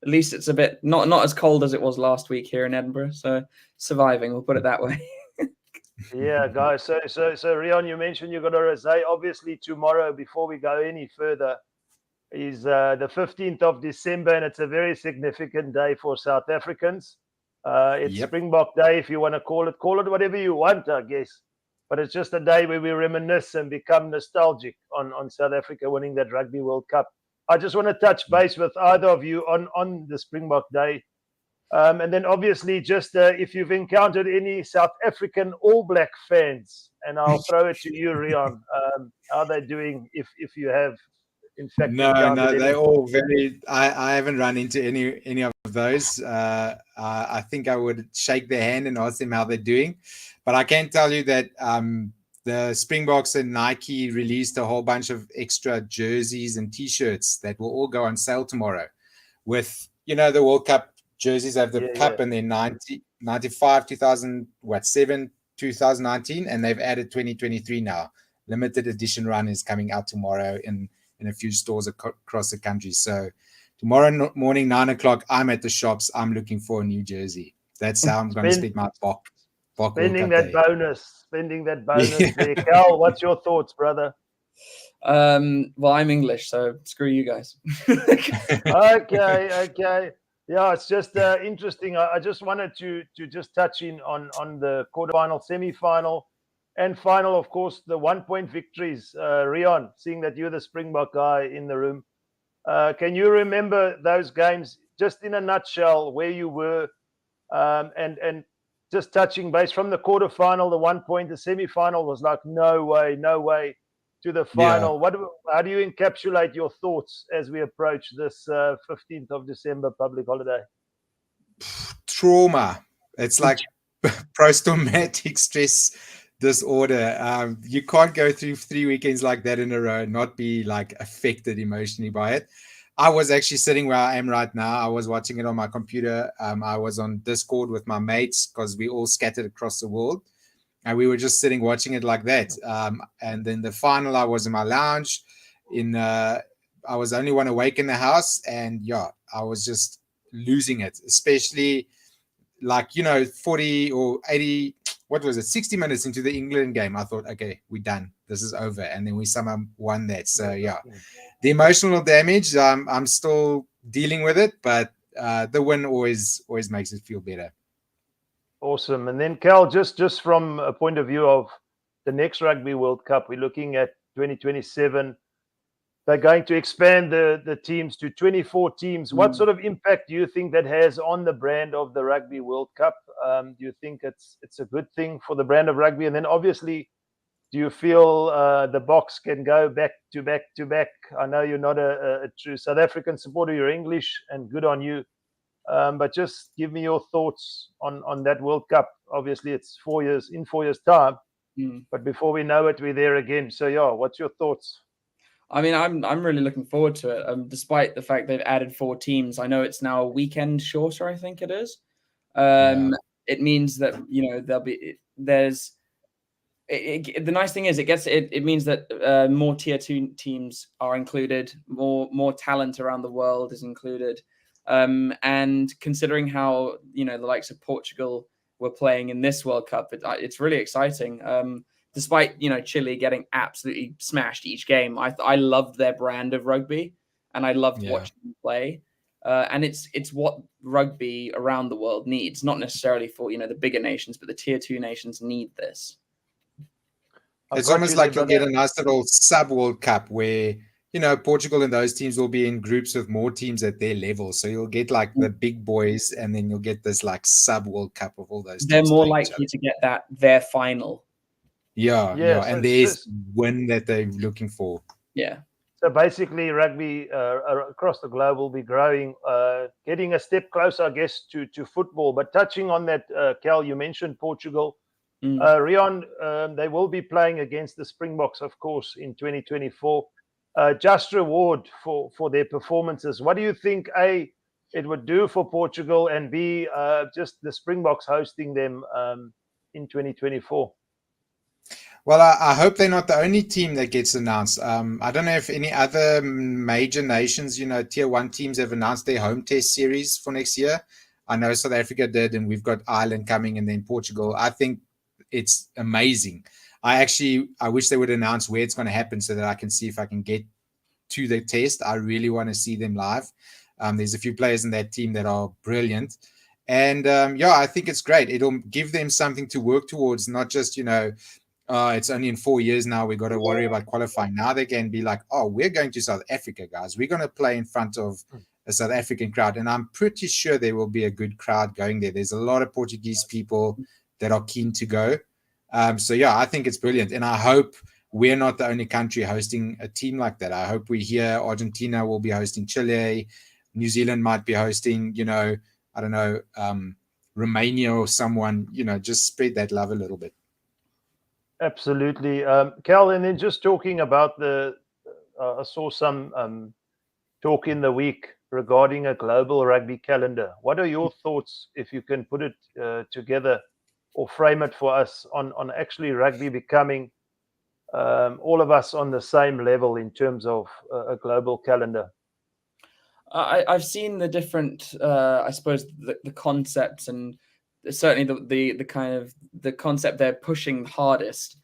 least it's a bit not as cold as it was last week here in Edinburgh. So surviving, we'll put it that way. Yeah, guys. So Rion, you mentioned you got a rosé. Obviously, tomorrow, before we go any further, is the 15th of December, and it's a very significant day for South Africans. It's Springbok Day, if you want to call it whatever you want, I guess. But it's just a day where we reminisce and become nostalgic on South Africa winning that Rugby World Cup. I just want to touch base with either of you on the Springbok Day. And then obviously just if you've encountered any South African All Black fans, and I'll throw it to you, Rion, how they're doing if you have, in fact, no, they're all very. I haven't run into any of those. I think I would shake their hand and ask them how they're doing, but I can tell you that the Springboks and Nike released a whole bunch of extra jerseys and T-shirts that will all go on sale tomorrow. With the World Cup jerseys have the cup and then 95, 2007, 2019, and they've added 2023 now. Limited edition run is coming out tomorrow in a few stores across the country. So tomorrow morning, 9 o'clock, I'm at the shops. I'm looking for a new jersey. That's how I'm going to spend my Bok spending that bonus. Yeah. There. Cal, what's your thoughts, brother? Well, I'm English, so screw you guys. Okay. Yeah, it's just interesting. I just wanted to just touch in on the quarterfinal, semi-final, and final, of course, the 1-point victories. Rion, seeing that you're the Springbok guy in the room, can you remember those games just in a nutshell, where you were, and just touching base from the quarterfinal, the 1 point, the semi-final was like no way to the final. Yeah. How do you encapsulate your thoughts as we approach this 15th of December public holiday? Trauma. It's like post-traumatic stress disorder. You can't go through 3 weekends like that in a row and not be like affected emotionally by it. I was actually sitting where I am right now. I was watching it on my computer. I was on Discord with my mates because we all scattered across the world. And we were just sitting watching it like that. And then the final, I was in my lounge. I was the only one awake in the house. And I was just losing it, especially 40 or 80, 60 minutes into the England game. I thought, okay, we're done. This is over. And then we somehow won that. So, the emotional damage, I'm still dealing with it. But the win always makes it feel better. Awesome. And then, Cal, just from a point of view of the next Rugby World Cup, we're looking at 2027. They're going to expand the teams to 24 teams. What sort of impact do you think that has on the brand of the Rugby World Cup? Do you think it's a good thing for the brand of rugby? And then, obviously, do you feel the Boks can go back to back? I know you're not a true South African supporter. You're English, and good on you. But just give me your thoughts on that World Cup. Obviously, it's 4 years time, but before we know it, we're there again. So, what's your thoughts? I mean, I'm really looking forward to it. Despite the fact they've added 4 teams, I know it's now a weekend shorter. I think it is. It means that the nice thing is it means that more tier 2 teams are included. More talent around the world is included. And considering how, the likes of Portugal were playing in this World Cup, it's really exciting. Despite, Chile getting absolutely smashed each game, I loved their brand of rugby and I loved watching them play. And it's what rugby around the world needs, not necessarily for, the bigger nations, but the tier 2 nations need this. It's almost like you'll get a nice little sub-World Cup where, Portugal and those teams will be in groups with more teams at their level. So you'll get like the big boys and then you'll get this like sub-World Cup of all those teams. They're more likely to get their final. Yeah. And there's win that they're looking for. Yeah. So basically rugby across the globe will be growing, getting a step closer, I guess, to football. But touching on that, Cal, you mentioned Portugal. Rion, they will be playing against the Springboks, of course, in 2024. Just reward for their performances. What do you think, A, it would do for Portugal, and B, just the Springboks hosting them in 2024? Well, I hope they're not the only team that gets announced. I don't know if any other major nations, tier one teams have announced their home test series for next year. I know South Africa did, and we've got Ireland coming, and then Portugal. I think it's amazing. I wish they would announce where it's going to happen so that I can see if I can get to the test. I really want to see them live. There's a few players in that team that are brilliant. And I think it's great. It'll give them something to work towards, not just, it's only in 4 years now. We got to worry about qualifying. Now they can be like, oh, we're going to South Africa, guys. We're going to play in front of a South African crowd. And I'm pretty sure there will be a good crowd going there. There's a lot of Portuguese people that are keen to go. I think it's brilliant. And I hope we're not the only country hosting a team like that. I hope we hear Argentina will be hosting Chile. New Zealand might be hosting, I don't know, Romania or someone, just spread that love a little bit. Absolutely. Cal, and then just talking about I saw some talk in the week regarding a global rugby calendar. What are your thoughts, if you can put it together or frame it for us, on actually rugby becoming all of us on the same level in terms of a global calendar? I've seen the different, I suppose, the concepts, and certainly the kind of the concept they're pushing hardest.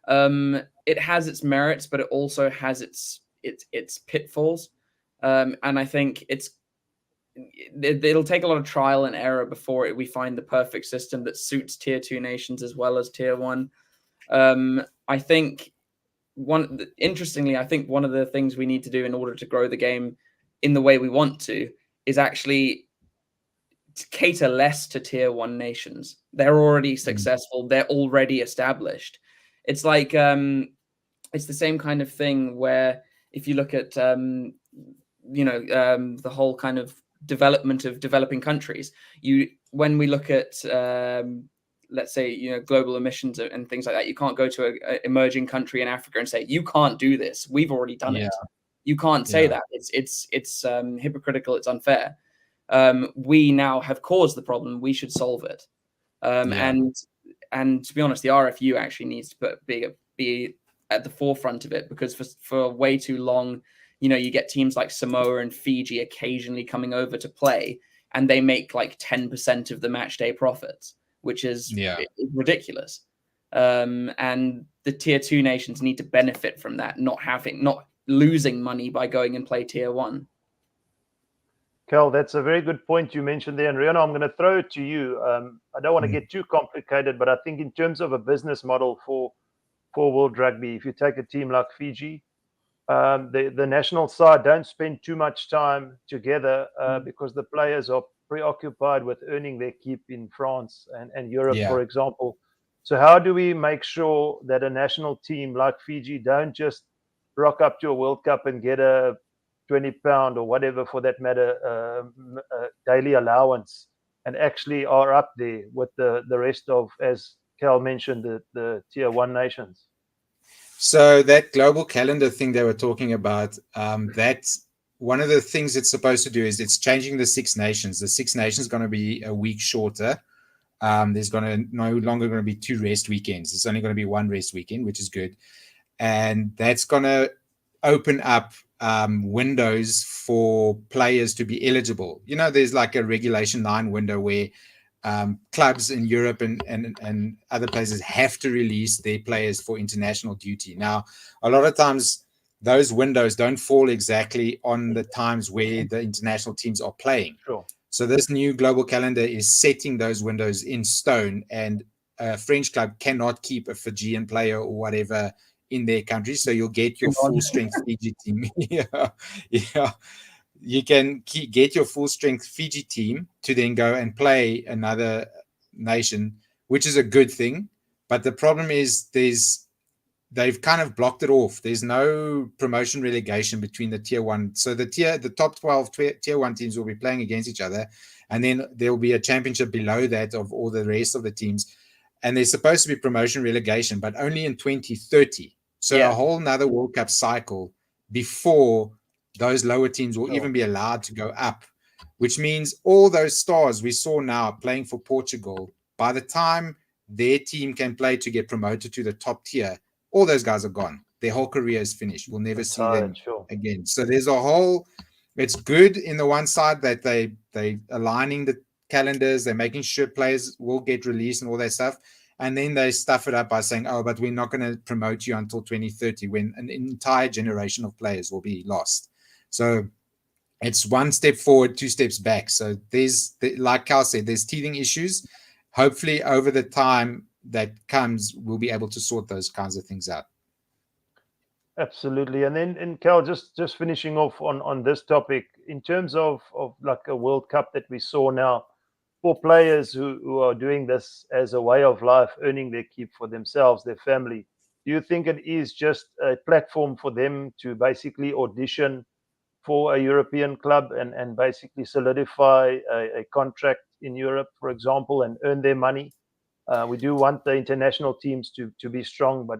It has its merits, but it also has its pitfalls. And I think it'll take a lot of trial and error before we find the perfect system that suits tier 2 nations as well as tier 1. I think interestingly, I think one of the things we need to do in order to grow the game in the way we want to is actually cater less to tier 1 nations. They're already successful. They're already established. It's like, it's the same kind of thing where if you look at, the whole kind of development of developing countries, when we look at, let's say, global emissions and things like that, you can't go to an emerging country in Africa and say, you can't do this. We've already done it. You can't say that. It's hypocritical. It's unfair. We now have caused the problem. We should solve it. And to be honest, the RFU actually needs to be at the forefront of it, because for way too long, you get teams like Samoa and Fiji occasionally coming over to play, and they make like 10% of the match day profits, which is ridiculous. And the tier 2 nations need to benefit from that, not losing money by going and play tier 1. Cal, that's a very good point you mentioned there. And Rihanna, I'm going to throw it to you. I don't want to get too complicated, but I think in terms of a business model for World Rugby, if you take a team like Fiji, the national side don't spend too much time together because the players are preoccupied with earning their keep in France and Europe, for example. So how do we make sure that a national team like Fiji don't just rock up to a World Cup and get a £20 or whatever, for that matter, daily allowance, and actually are up there with the rest of, as Cal mentioned, the tier 1 nations? So that global calendar thing they were talking about, that's one of the things it's supposed to do is it's changing the Six Nations. The Six Nations going to be a week shorter. There's no longer going to be 2 rest weekends. It's only going to be 1 rest weekend, which is good. And that's going to open up windows for players to be eligible. There's like a Regulation 9 window where clubs in Europe and other places have to release their players for international duty. Now, a lot of times those windows don't fall exactly on the times where the international teams are playing. Sure. So this new global calendar is setting those windows in stone, and a French club cannot keep a Fijian player or whatever in their country. So you'll get your full strength Fiji team. You can get your full strength Fiji team to then go and play another nation, which is a good thing. But the problem is they've kind of blocked it off. There's no promotion relegation between the tier 1. So the top 12 tier 1 teams will be playing against each other. And then there will be a championship below that of all the rest of the teams. And there's supposed to be promotion relegation, but only in 2030. So a whole nother World Cup cycle before those lower teams will even be allowed to go up, which means all those stars we saw now playing for Portugal, by the time their team can play to get promoted to the top tier, all those guys are gone. Their whole career is finished. We'll never see them Sure. again. So there's a whole. It's good in the one side that they aligning the calendars, they're making sure players will get released and all that stuff. And then they stuff it up by saying, oh, but we're not going to promote you until 2030, when an entire generation of players will be lost. So it's one step forward, two steps back. So there's, like Cal said, there's teething issues. Hopefully over the time that comes, we'll be able to sort those kinds of things out. Absolutely. And then, and Cal, just finishing off on this topic, in terms of like a World Cup that we saw now, for players who are doing this as a way of life, earning their keep for themselves, their family, do you think it is just a platform for them to basically audition for a European club and basically solidify a contract in Europe, for example, and earn their money? We do want the international teams to be strong, but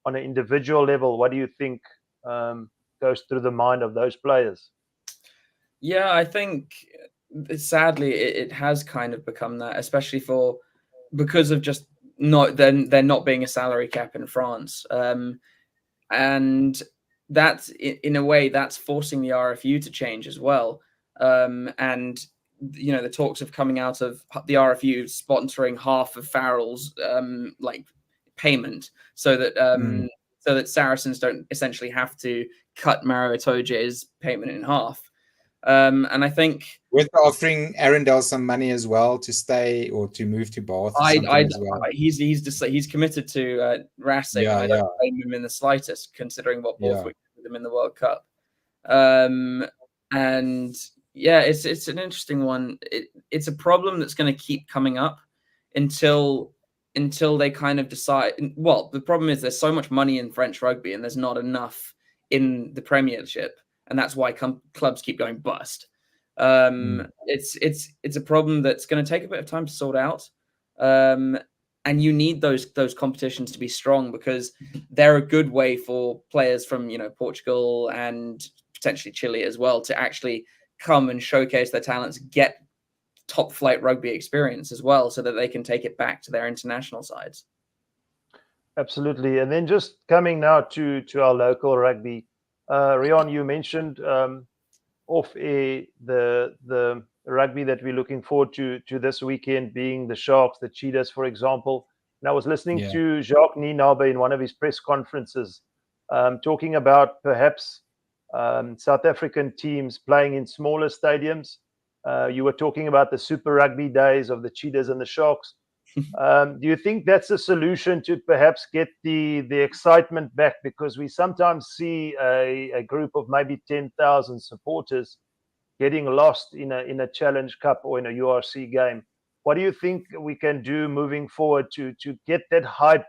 on an individual level, what do you think goes through the mind of those players? Yeah, I think sadly it has kind of become that, especially because of just there not being a salary cap in France, and that's in a way that's forcing the RFU to change as well. And the talks of coming out of the RFU sponsoring half of Farrell's like payment, so that Saracens don't essentially have to cut Mario Itoje's payment in half. And I think with offering Arundel some money as well to stay or to move to Bath. He's committed to Racing. Yeah, I don't blame him in the slightest, considering what Borthwick did with him in the World Cup. And yeah, it's an interesting one. It's a problem that's going to keep coming up until they kind of decide. Well, the problem is there's so much money in French rugby, and there's not enough in the Premiership. And that's why clubs keep going bust. It's a problem that's going to take a bit of time to sort out. And you need those competitions to be strong, because they're a good way for players from Portugal and potentially Chile as well to actually come and showcase their talents, get top flight rugby experience as well, so that they can take it back to their international sides. Absolutely. And then just coming now to our local rugby. Rion, you mentioned off air the rugby that we're looking forward to this weekend, being the Sharks, the Cheetahs, for example. And I was listening to Jacques Nienaber in one of his press conferences, talking about perhaps South African teams playing in smaller stadiums. You were talking about the Super Rugby days of the Cheetahs and the Sharks. Do you think that's a solution to perhaps get the excitement back? Because we sometimes see a group of maybe 10,000 supporters getting lost in a Challenge Cup or in a URC game. What do you think we can do moving forward to get that hype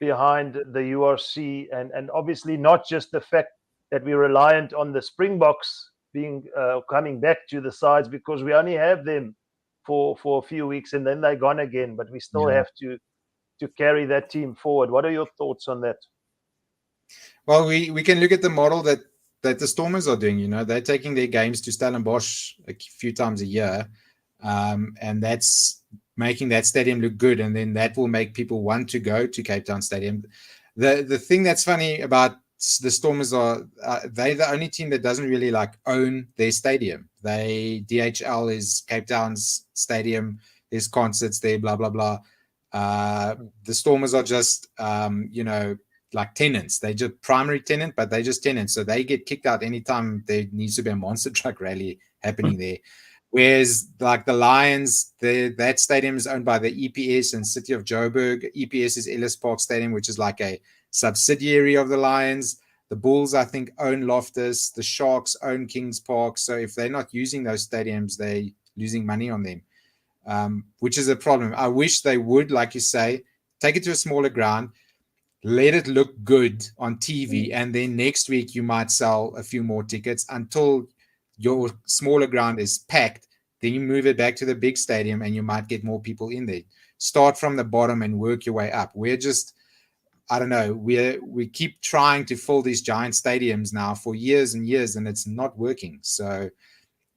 behind the URC, and obviously not just the fact that we're reliant on the Springboks being coming back to the sides, because we only have them for a few weeks and then they're gone again, but we still have to carry that team forward. What are your thoughts on that? Well, we can look at the model that the Stormers are doing. They're taking their games to Stellenbosch a few times a year, and that's making that stadium look good, and then that will make people want to go to Cape Town Stadium. The thing that's funny about the Stormers are they're the only team that doesn't really own their stadium. DHL is Cape Town's stadium. There's concerts there, blah blah blah. The Stormers are just tenants. They're just primary tenant, but they're just tenants, so they get kicked out anytime there needs to be a monster truck rally happening there. Whereas the Lions, that stadium is owned by the EPS and City of Joburg. EPS is Ellis Park Stadium, which is like a subsidiary of the Lions. The Bulls, I think, own Loftus. The Sharks own Kings Park. So if they're not using those stadiums, they're losing money on them, which is a problem. I wish they would, like you say, take it to a smaller ground, let it look good on TV, and then next week you might sell a few more tickets until your smaller ground is packed. Then you move it back to the big stadium and you might get more people in there. Start from the bottom and work your way up. We're just, I don't know, we keep trying to fill these giant stadiums now for years and years, and it's not working. So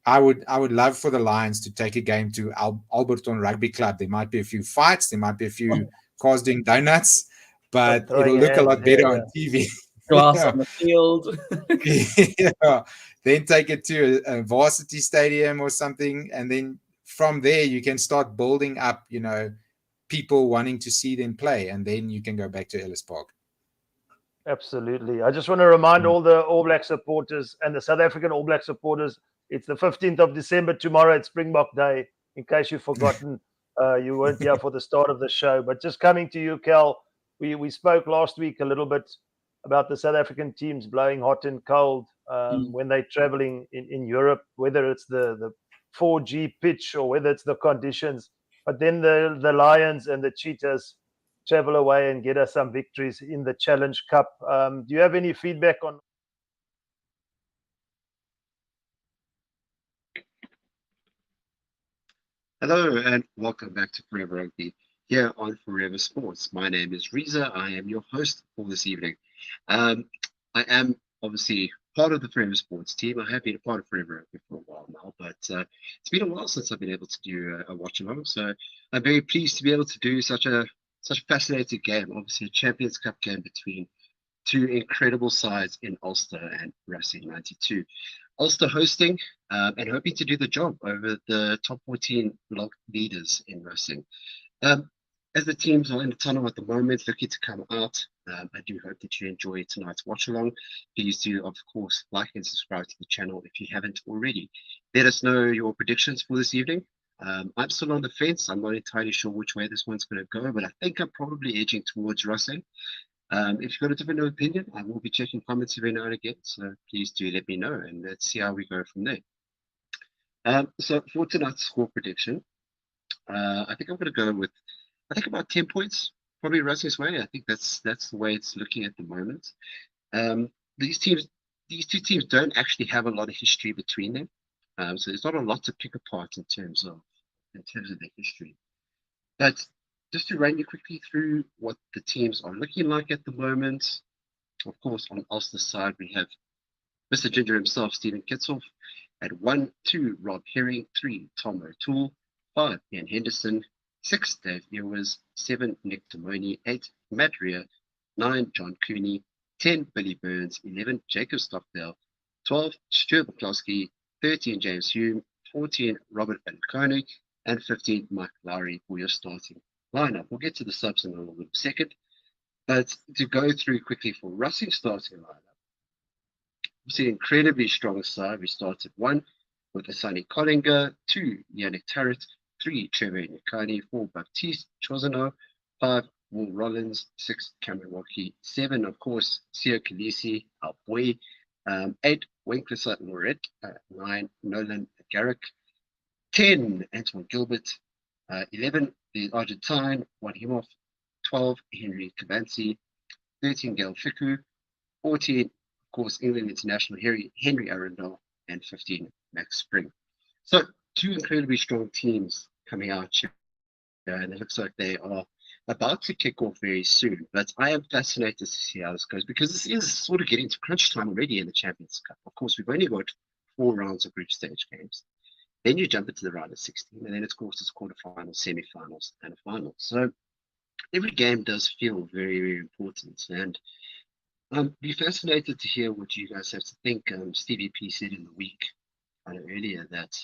I would love for the Lions to take a game to Alberton Rugby Club. There might be a few fights, there might be a few cars doing donuts, but throwing it'll look a lot hands, better yeah, on TV. Glass Yeah. on the field. Yeah. Then take it to a varsity stadium or something, and then from there you can start building up, people wanting to see them play, and then you can go back to Ellis Park. Absolutely. I just want to remind all the All Black supporters and the South African All Black supporters, it's the 15th of December tomorrow at Springbok Day, in case you've forgotten. You weren't here for the start of the show. But just coming to you, Cal, we spoke last week a little bit about the South African teams blowing hot and cold when they're traveling in Europe, whether it's the 4G pitch or whether it's the conditions. But then the Lions and the Cheetahs travel away and get us some victories in the Challenge Cup. Do you have any feedback on? Hello and welcome back to Forever Rugby here on Forever Sports. My name is Reza. I am your host for this evening. I am obviously part of the Forever Sports team. I have been a part of Forever Rugby for a while now, but it's been a while since I've been able to do a watch along. So I'm very pleased to be able to do such a fascinating game. Obviously, a Champions Cup game between two incredible sides in Ulster and Racing 92. Ulster hosting and hoping to do the job over the top 14 block leaders in Racing. As the teams are in the tunnel at the moment, looking to come out, I do hope that you enjoy tonight's watch along. Please do, of course, like and subscribe to the channel if you haven't already. Let us know your predictions for this evening. I'm still on the fence. I'm not entirely sure which way this one's going to go, but I think I'm probably edging towards Racing. If you've got a different opinion, I will be checking comments every now and again, so please do let me know, and let's see how we go from there. So for tonight's score prediction, I think I'm going to go with, about 10 points, probably Racing's way. I think that's the way it's looking at the moment. These two teams don't actually have a lot of history between them, so there's not a lot to pick apart in terms of their history. But just to run you quickly through what the teams are looking like at the moment. Of course, on Ulster's side, we have Mr. Ginger himself, Stephen Kitsoff. At 1, 2, Rob Herring. 3, Tom O'Toole. 5, Ian Henderson. 6, Dave Ewers. 7, Nick Timoni. 8, Matt Rea. 9, John Cooney. 10, Billy Burns. 11, Jacob Stockdale. 12, Stuart McCloskey. 13, James Hume. 14, Robert Van Koenig. And 15, Mike Lowry for your starting lineup. We'll get to the subs in a little second. But to go through quickly for Racing starting lineup, we see an incredibly strong side. We started 1 with Asani Collinger, 2 Yannick Tarrant, 3 Trevor Nyakani, 4 Baptiste Chozano, 5 Will Rollins, 6 Cameron Walkie, 7 of course Sio Khaleesi, our boy, 8 Winkler Moret, 9 Nolan Garrick, 10 Antoine Gilbert, 11 the Argentine Wadimov, 12 Henry Kabansi, 13 Gail Fiku, 14 of course England international Henry Arundel, and 15 Max Spring. So 2 incredibly strong teams coming out here, and it looks like they are about to kick off very soon. But I am fascinated to see how this goes, because this is sort of getting to crunch time already in the Champions Cup. Of course, we've only got 4 rounds of group stage games. Then you jump into the round of 16, and then of course it's quarterfinals, semi-finals, and a final. So every game does feel very, very important. And I'd be fascinated to hear what you guys have to think. Stevie P said in the week earlier that,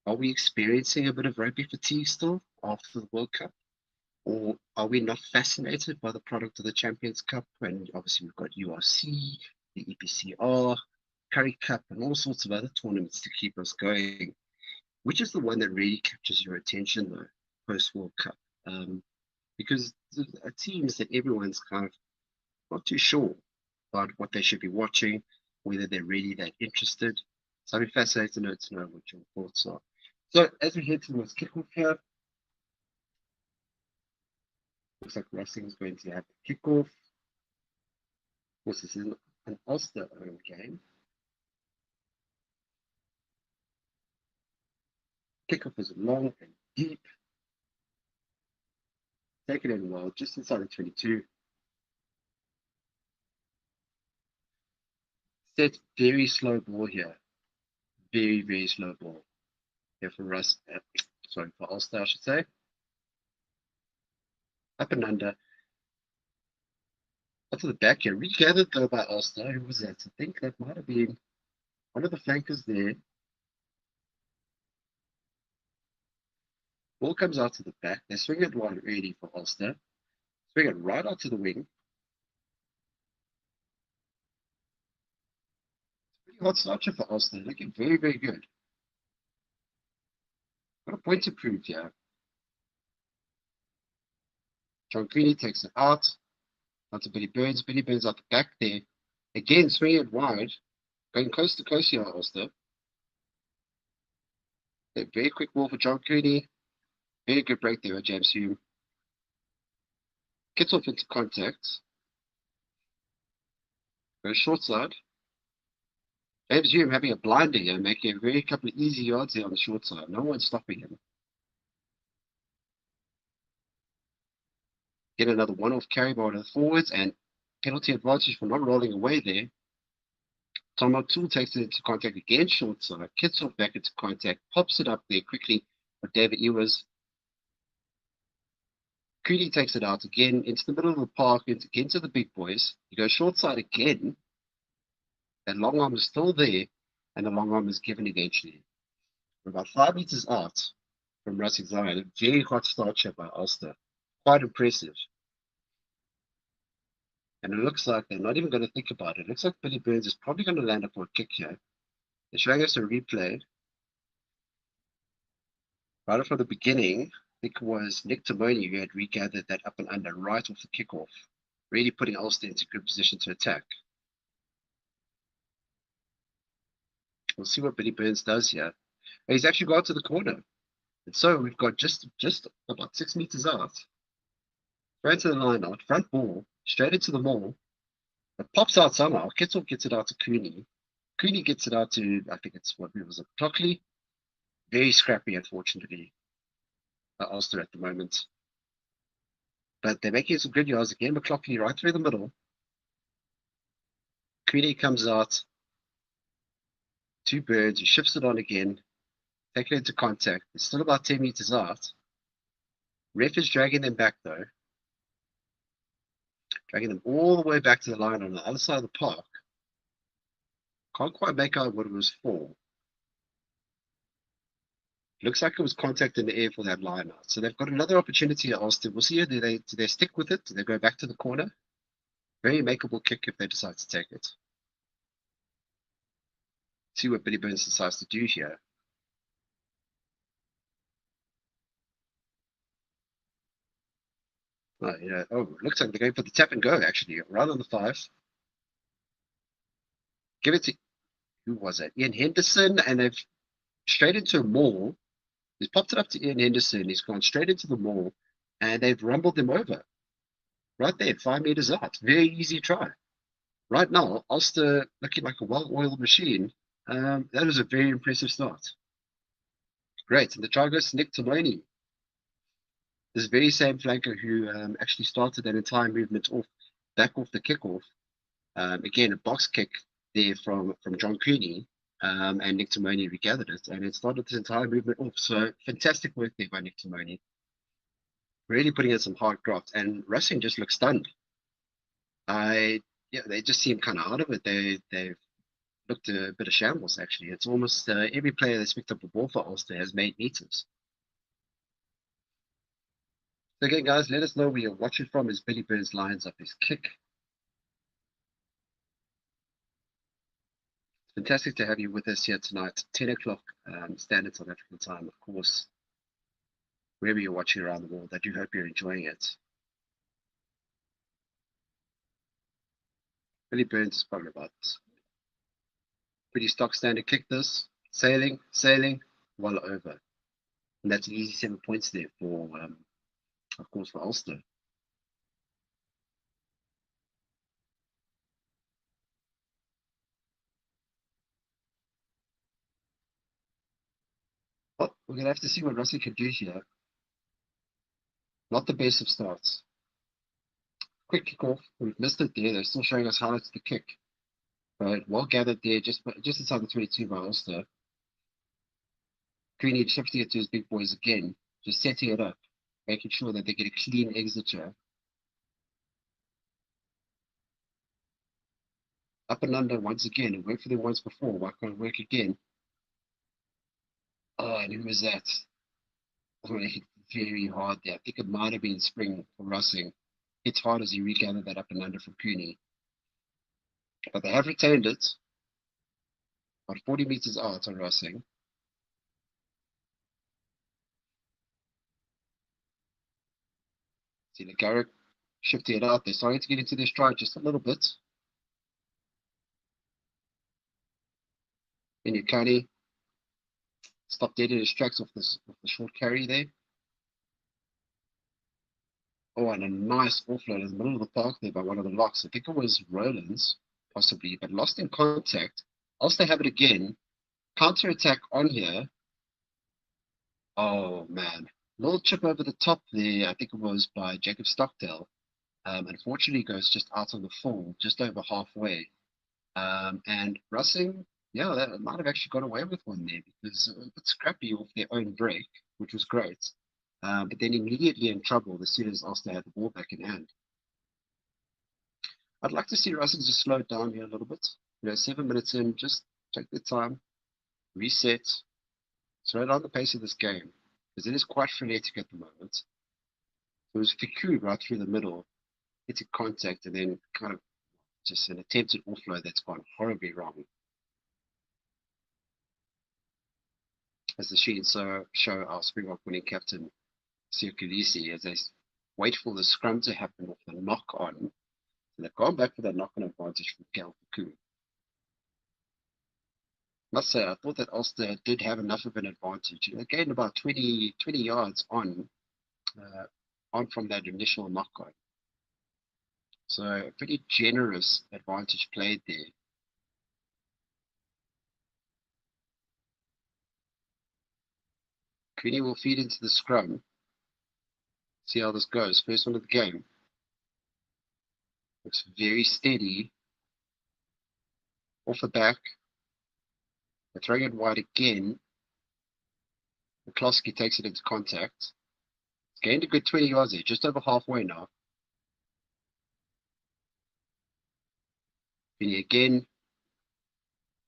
are we experiencing a bit of rugby fatigue still after the World Cup? Or are we not fascinated by the product of the Champions Cup? And obviously we've got URC, the EPCR, Curry Cup, and all sorts of other tournaments to keep us going. Which is the one that really captures your attention though, post-World Cup? Because it seems that everyone's kind of not too sure about what they should be watching, whether they're really that interested. So I'd be fascinated to know what your thoughts are. So as we head towards kickoff here, looks like Racing is going to have the kickoff. Of course, this is an Ulster-owned game. Kickoff is long and deep. Taken in well, just inside the 22. Set very slow ball here. Very, very slow ball here for for Ulster, I should say. Up and under. Up to the back here. Regathered though by Ulster. Who was that? I think that might have been one of the flankers there. Ball comes out to the back. They swing it wide ready for Ulster. Swing it right out to the wing. Pretty hot starcher for Ulster. Looking very, very good. Got a point to prove here. John Queenie takes it out. Onto Billy Burns. Billy Burns out the back there. Again, swinging it wide. Going coast to coast here, Ulster. A very quick ball for John Cooney. Very good break there, James Hume. Gets off into contact. Goes short side. James Hume having a blinder here, making a very couple of easy yards there on the short side. No one stopping him. Get another one-off carry ball to the forwards and penalty advantage for not rolling away there. Tom O'Toole takes it into contact again, short side. Kits off back into contact. Pops it up there quickly for David Ewers. Cooney takes it out again into the middle of the park, into the big boys. He goes short side again. That long arm is still there, and the long arm is given eventually. We're about 5 meters out from Racing Zion. A very hot start here by Ulster. Quite impressive. And it looks like they're not even going to think about it. It looks like Billy Burns is probably going to land up for a kick here. They're showing us a replay. Right from the beginning, I think it was Nick Timoni who had regathered that up and under right off the kickoff, really putting Ulster into good position to attack. We'll see what Billy Burns does here. He's actually got to the corner. And so we've got just about 6 meters out. Right to the line out, front ball, straight into the maul. It pops out somehow. Kitzel gets it out to Cooney. Cooney gets it out to, I think it's what was it, Clockley. Very scrappy, unfortunately, Ulster at the moment. But they're making some good yards again. McLaughlin right through the middle. Cooney comes out. 2 Birds. He shifts it on again. Taking it into contact. It's still about 10 meters out. Ref is dragging them back though. Dragging them all the way back to the line on the other side of the park. Can't quite make out what it was for. Looks like it was contact in the air for that line out. So they've got another opportunity at Ulster. We'll see. Do they stick with it? Do they go back to the corner? Very makeable kick if they decide to take it. See what Billy Burns decides to do here. Looks like they're going for the tap and go actually, right on the 5. Give it to, who was it? Ian Henderson, and they've straight into a maul. He's popped it up to Ian Henderson. He's gone straight into the maul, and they've rumbled him over. Right there, 5 meters out. Very easy try. Right now, Ulster looking like a well-oiled machine. That was a very impressive start. Great, and the try goes to Nick Timoni. This very same flanker who actually started that entire movement back off the kickoff. Again, a box kick there from John Cooney, and Nick Timoni regathered it, and it started this entire movement off. So fantastic work there by Nick Timoni. Really putting in some hard graft, and Racing just looks stunned. They just seem kind of out of it. They've looked a bit of shambles actually. It's almost every player that's picked up a ball for Ulster has made meters. So again, guys, let us know where you're watching from as Billy Burns lines up his kick. It's fantastic to have you with us here tonight. 10 o'clock Standard South African time, of course. Wherever you're watching around the world, I do hope you're enjoying it. Billy Burns is probably about pretty stock standard kick this. Sailing, well over. And that's an easy 7 points there for, of course, for Ulster. Well, we're going to have to see what Rossi can do here. Not the best of starts. Quick kickoff. We've missed it there. They're still showing us highlights of the kick. But well gathered there, just inside the 22 by Ulster. Cooney shifting it to his big boys again. Just setting it up. Making sure that they get a clean exit here. Up and under once again. It worked for them once before. Why can't it work again? Oh, and who was that? Oh, they hit very hard there. I think it might have been Spring for Russing. Hits hard as he regathered that up and under from Cooney. But they have retained it. About 40 meters out on Russing. See the Garrick shifting it out. They're starting to get into their stride just a little bit. Then Yukani stopped dead in his tracks off the short carry there. Oh, and a nice offload in the middle of the park there by one of the locks. I think it was Roland's, possibly, but lost in contact. Ulster have it again. Counter attack on here. Oh, man. Little chip over the top there. I think it was by Jacob Stockdale. Unfortunately, goes just out on the full, just over halfway. And Russing, yeah, that might have actually got away with one there because a bit scrappy off their own break, which was great. But then immediately in trouble as soon as Ulster had the ball back in hand. I'd like to see Russing just slow down here a little bit. 7 minutes in, just take their time, reset, slow down the pace of this game because it is quite frenetic at the moment. It was Fiku right through the middle, hitting contact, and then kind of just an attempted offload that's gone horribly wrong. As the sheets show our Springbok winning captain, Sir Khaleesi, as they wait for the scrum to happen off the knock on. And they've gone back for that knock on advantage from Kel Fiku. Must say, I thought that Ulster did have enough of an advantage. They gained about 20 yards on from that initial knock on. So a pretty generous advantage played there. Cooney will feed into the scrum. See how this goes. First one of the game. Looks very steady. Off the back. They're throwing it wide again. McCloskey takes it into contact. It's gained a good 20 yards there, just over halfway now. Cooney again.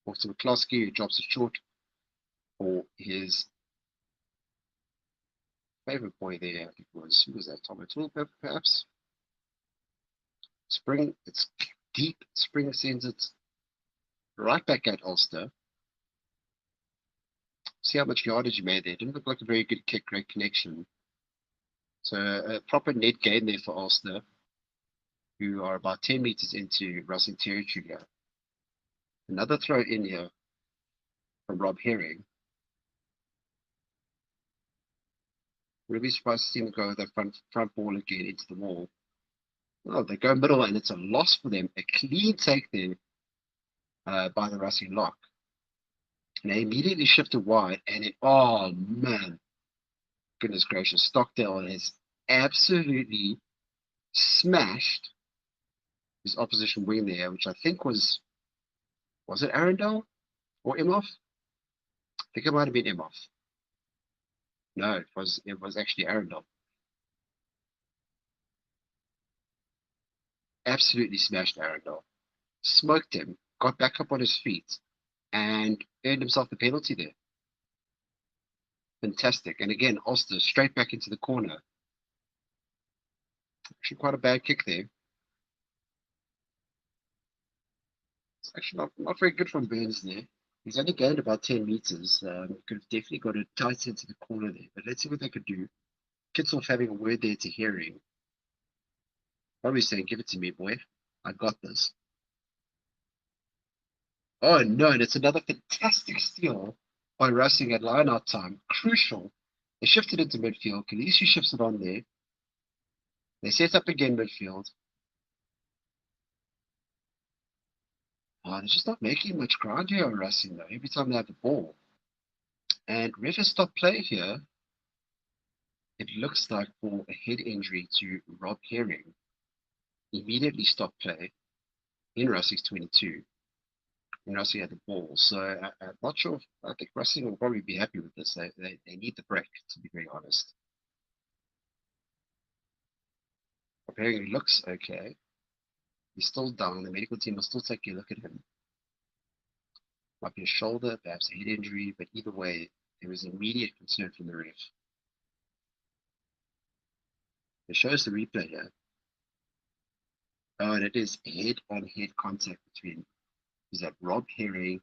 Off to McCloskey, who drops it short for his favorite boy there. I think it was, who was that? Tom O'Toole, perhaps? Spring, it's deep. Spring sends it right back at Ulster. See how much yardage he made there. Didn't look like a very good kick, great connection. So a proper net gain there for Ulster, who are about 10 meters into Russing territory here. Another throw in here from Rob Herring. Really surprised to see them go with that front ball again into the wall. Oh, they go middle and it's a loss for them. A clean take there by the Russing lock. And they immediately shifted wide and it, oh man, goodness gracious, Stockdale has absolutely smashed his opposition wing there, which I think was it Arundel or Imhoff? I think it might have been Imhoff. No, it was actually Arundel. Absolutely smashed Arundel. Smoked him, got back up on his feet, and earned himself the penalty there. Fantastic. And again, Ulster straight back into the corner. Actually quite a bad kick there. It's actually not very good from Burns there. He's only gained about 10 meters. Could have definitely got it tight into the corner there. But let's see what they could do. Kitself having a word there to Herring. Probably saying, give it to me, boy. I got this. Oh, no, and it's another fantastic steal by Russing at line-out time. Crucial. They shifted into midfield. Khaleesi shifts it on there. They set up again midfield. Oh, they're just not making much ground here on Russing, though, every time they have the ball. And ref has stopped play here. It looks like for a head injury to Rob Herring. Immediately stopped play in Russing's 22. And Russing had the ball. So I'm not sure. I think Russing will probably be happy with this. They need the break, to be very honest. Herring looks okay. He's still down. The medical team will still take a look at him. Might be a shoulder, perhaps a head injury, but either way, there was immediate concern from the ref. It shows the replay here. Oh, and it is head-on-head contact between, is that Rob Herring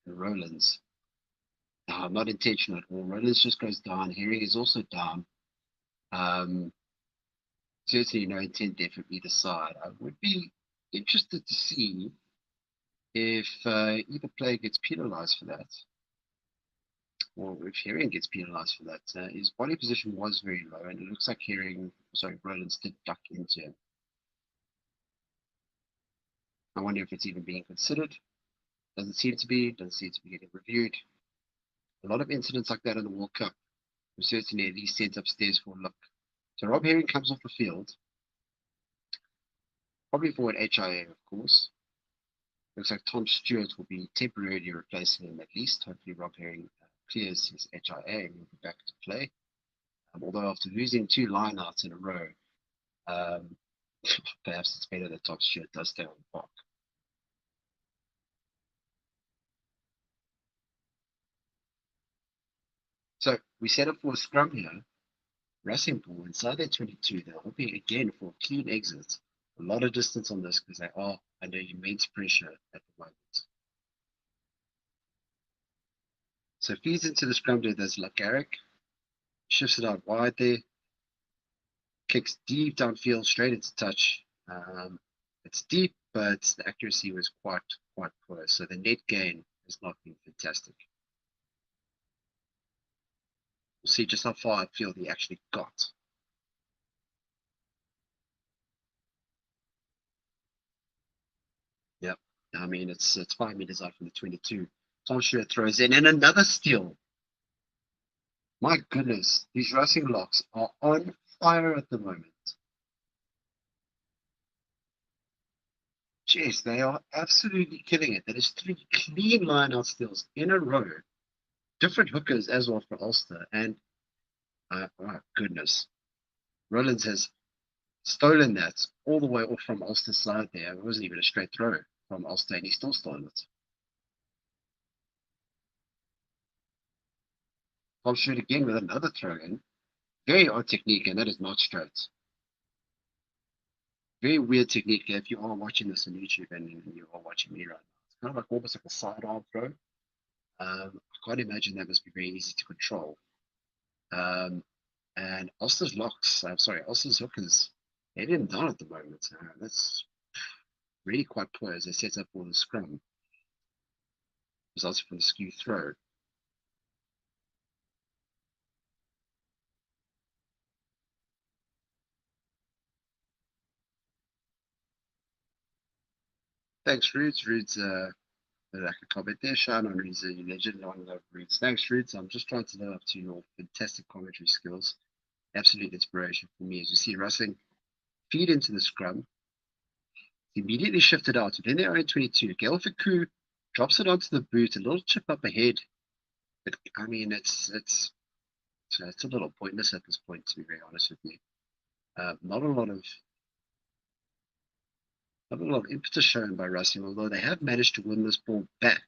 and Rollins. No, not intentional at all. Rollins just goes down. Herring is also down. Certainly no intent there from either side. I would be interested to see if either player gets penalised for that, or if Herring gets penalised for that. His body position was very low, and it looks like Rollins did duck into him. I wonder if it's even being considered. Doesn't seem to be. Doesn't seem to be getting reviewed. A lot of incidents like that in the World Cup were certainly at least sent upstairs for a look. So Rob Herring comes off the field, probably for an HIA, of course. Looks like Tom Stewart will be temporarily replacing him at least. Hopefully Rob Herring clears his HIA and will be back to play. Although after losing 2 lineouts in a row, perhaps it's better that Tom Stewart does stay on the park. So we set up for a scrum here. Racing Ball inside their 22. They're hoping again for a clean exit. A lot of distance on this because they are under immense pressure at the moment. So feeds into the scrum there. There's Lacaric. Shifts it out wide there. Kicks deep downfield, straight into touch. It's deep, but the accuracy was quite poor. So the net gain has not been fantastic. We'll see just how far upfield he actually got. Yep. I mean, it's 5 meters out from the 22. Tom Stewart throws in, and another steal. My goodness, these racing locks are on fire at the moment. Jeez, they are absolutely killing it. That is 3 clean line-out steals in a row. Different hookers as well for Ulster. And, oh goodness, Rollins has stolen that all the way off from Ulster's side there. It wasn't even a straight throw from Ulster, and he still stole it. Tom Stewart again with another throw in. Very odd technique, and that is not straight. Very weird technique if you are watching this on YouTube and you are watching me right now. It's kind of like almost like a sidearm throw. I can't imagine that must be very easy to control. And Ulster's Ulster's hookers, they didn't down at the moment. That's really quite poor as they set up for the scrum. Results from the skew throw. Thanks, Roots. Roots, like a comment there. Shine on Roots, a legend. I love Roots. Thanks, Roots. I'm just trying to live up to your fantastic commentary skills. Absolute inspiration for me as you see Racing feed into the scrum. Immediately shifted out within their own 22. Gail Fiku drops it onto the boot, a little chip up ahead. But I mean, it's a little pointless at this point, to be very honest with you. Not a lot of impetus shown by Racing, although they have managed to win this ball back.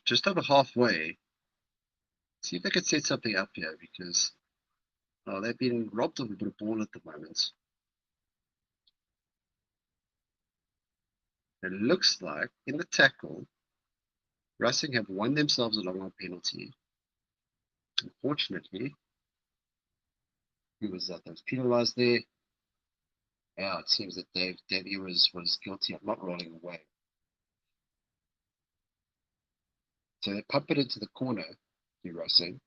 Just over halfway. See if they can set something up here, because they've been robbed of a bit of ball at the moment. It looks like in the tackle, Racing have won themselves a long penalty. Unfortunately, who was that? That was penalised there. Yeah, it seems that Davey was guilty of not rolling away. So they pump it into the corner, to Racing.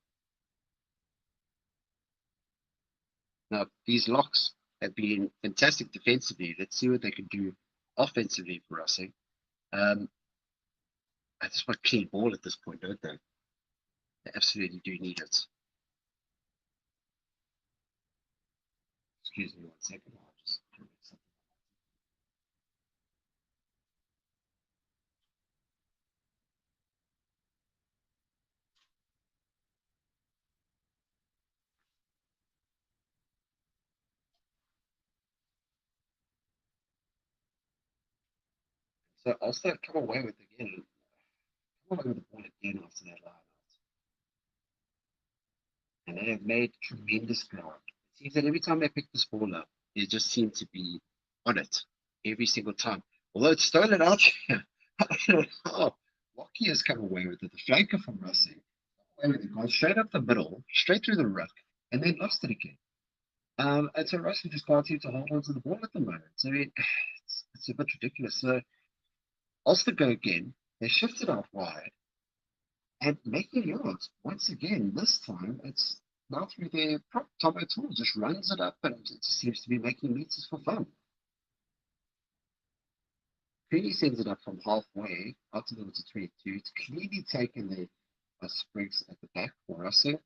Now, these locks have been fantastic defensively. Let's see what they can do offensively for Racing. I just want clean ball at this point, don't they? They absolutely do need it. Excuse me 1 second. I'll just do something. So Ulster come away with come away with the ball again after that line out. And they have made tremendous ground. It seems that every time they pick this ball up, they just seem to be on it every single time. Although it's stolen out here, I don't know how. Lockie has come away with it. The flanker from Racing, away with it, gone straight up the middle, straight through the ruck, and then lost it again. And so Racing just can't seem to hold on to the ball at the moment. So it's a bit ridiculous. So Ulster go again. They shift it out wide and making yards once again. This time it's now through their prop. Tom O'Toole just runs it up and it seems to be making meters for fun. Clearly sends it up from halfway out to the 22. It's clearly taken the Spriggs at the back for Racing.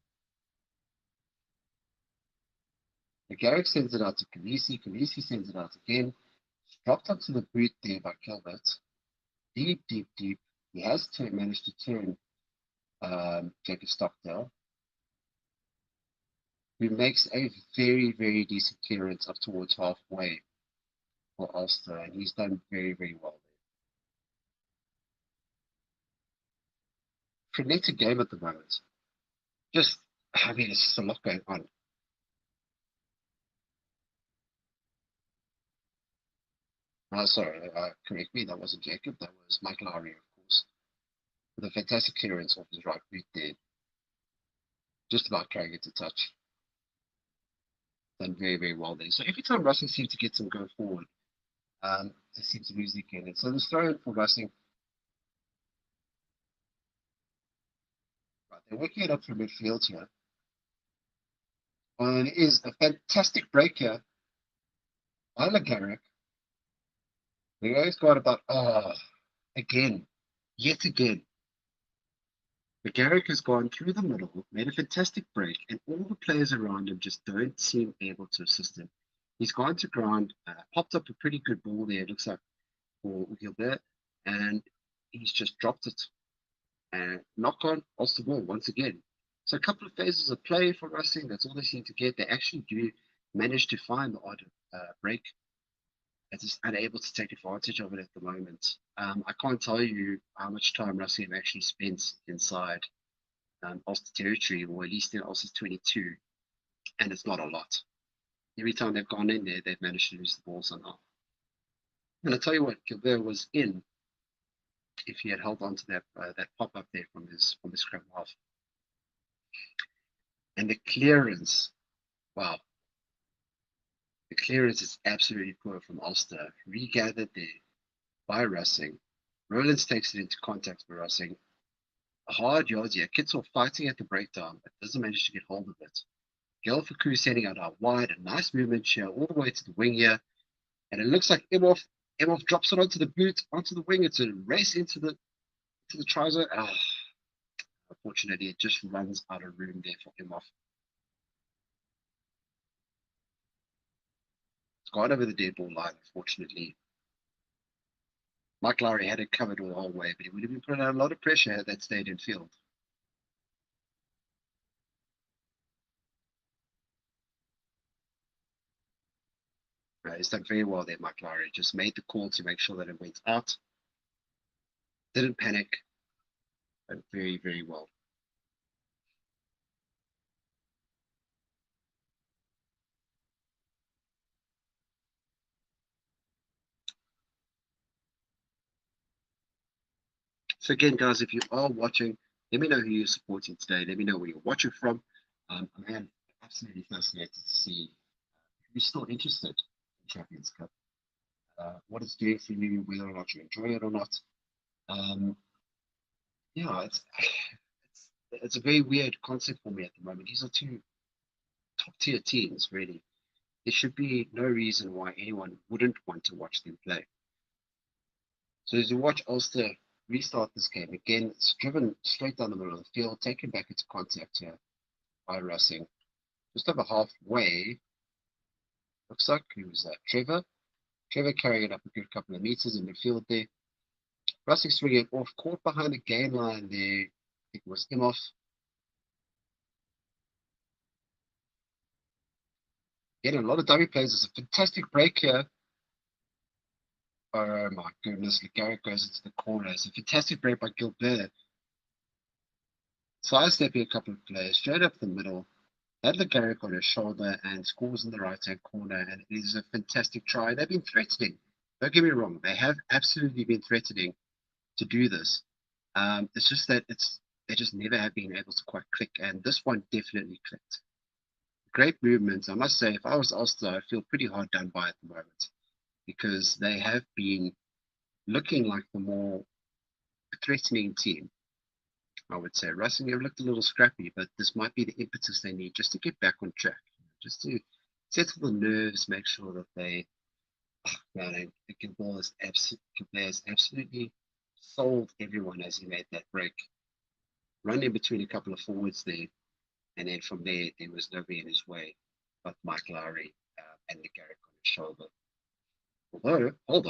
Garrick sends it out to Khaleesi. Khaleesi sends it out again. It's dropped onto the boot there by Gilbert. Deep, deep, deep. He has managed to turn Jacob Stockdale, who makes a very, very decent clearance up towards halfway for Ulster, and he's done very, very well there. Frenetic game at the moment. It's just a lot going on. Sorry, correct me, that wasn't Jacob, that was Mike Lowry, of course. With a fantastic clearance off his right boot there. Just about carrying it to touch. Done very, very well there. So every time Racing seems to get some go forward, they seem to lose again. And so this throw in for Racing. Right, they're working it up from midfield here. And it is a fantastic break here by Garrick. We always got about, yet again. Garrick has gone through the middle, made a fantastic break, and all the players around him just don't seem able to assist him. He's gone to ground, popped up a pretty good ball there, it looks like, for Gilbert, and he's just dropped it. And knock on, Ulster ball once again. So a couple of phases of play for Racing, that's all they seem to get. They actually do manage to find the odd break. They're just unable to take advantage of it at the moment. I can't tell you how much time Racing have actually spent inside Ulster territory, or at least in Ulster's 22, and it's not a lot. Every time they've gone in there, they've managed to lose the ball somehow. And I'll tell you what, Gilbert was in if he had held on to that pop up there from his scrum half. And the clearance, wow. The clearance is absolutely poor from Ulster. Regathered there by Racing. Rollins takes it into contact for Racing. A hard yards here. Kitzel fighting at the breakdown, but doesn't manage to get hold of it. Gil Faku sending out wide. A nice movement here all the way to the wing here. And it looks like Imhoff drops it onto the boot, onto the wing. It's a race into the try zone. Unfortunately, it just runs out of room there for Imhoff. It's gone over the dead ball line, unfortunately. Mike Lowry had it covered all the whole way, but he would have been putting out a lot of pressure had that stayed in field. He's done very well there, Mike Lowry. Just made the call to make sure that it went out. Didn't panic. But very, very well. So again, guys, if you are watching, let me know who you're supporting today. Let me know where you're watching from. I'm absolutely fascinated to see if you're still interested in Champions Cup. What it's doing for you, whether or not you enjoy it or not. Yeah, it's a very weird concept for me at the moment. These are two top tier teams, really. There should be no reason why anyone wouldn't want to watch them play. So as you watch Ulster restart this game, again, it's driven straight down the middle of the field, taken back into contact here by Racing. Just over halfway, looks like, who was that? Trevor. Trevor carrying it up a good couple of meters in midfield there. Racing swinging it off, caught behind the game line there. I think it was Imhoff. Getting a lot of dummy plays. It's a fantastic break here Oh my goodness, Garrett goes into the corner. It's a fantastic break by Gilbert. Sidestepping a couple of players straight up the middle. Had Garrick on his shoulder and scores in the right hand corner, and it is a fantastic try. They've been threatening. Don't get me wrong, they have absolutely been threatening to do this. It's just that they just never have been able to quite click, and this one definitely clicked. Great movements. I must say, if I was Ulster, I feel pretty hard done by at the moment because they have been looking like the more threatening team. I would say Racing have looked a little scrappy, but this might be the impetus they need just to get back on track, just to settle the nerves, make sure that they, man, Gilbert has absolutely sold everyone as he made that break. Running between a couple of forwards there, and then from there was nobody in his way but Mike Lowry and the Garrick on his shoulder. Although, hold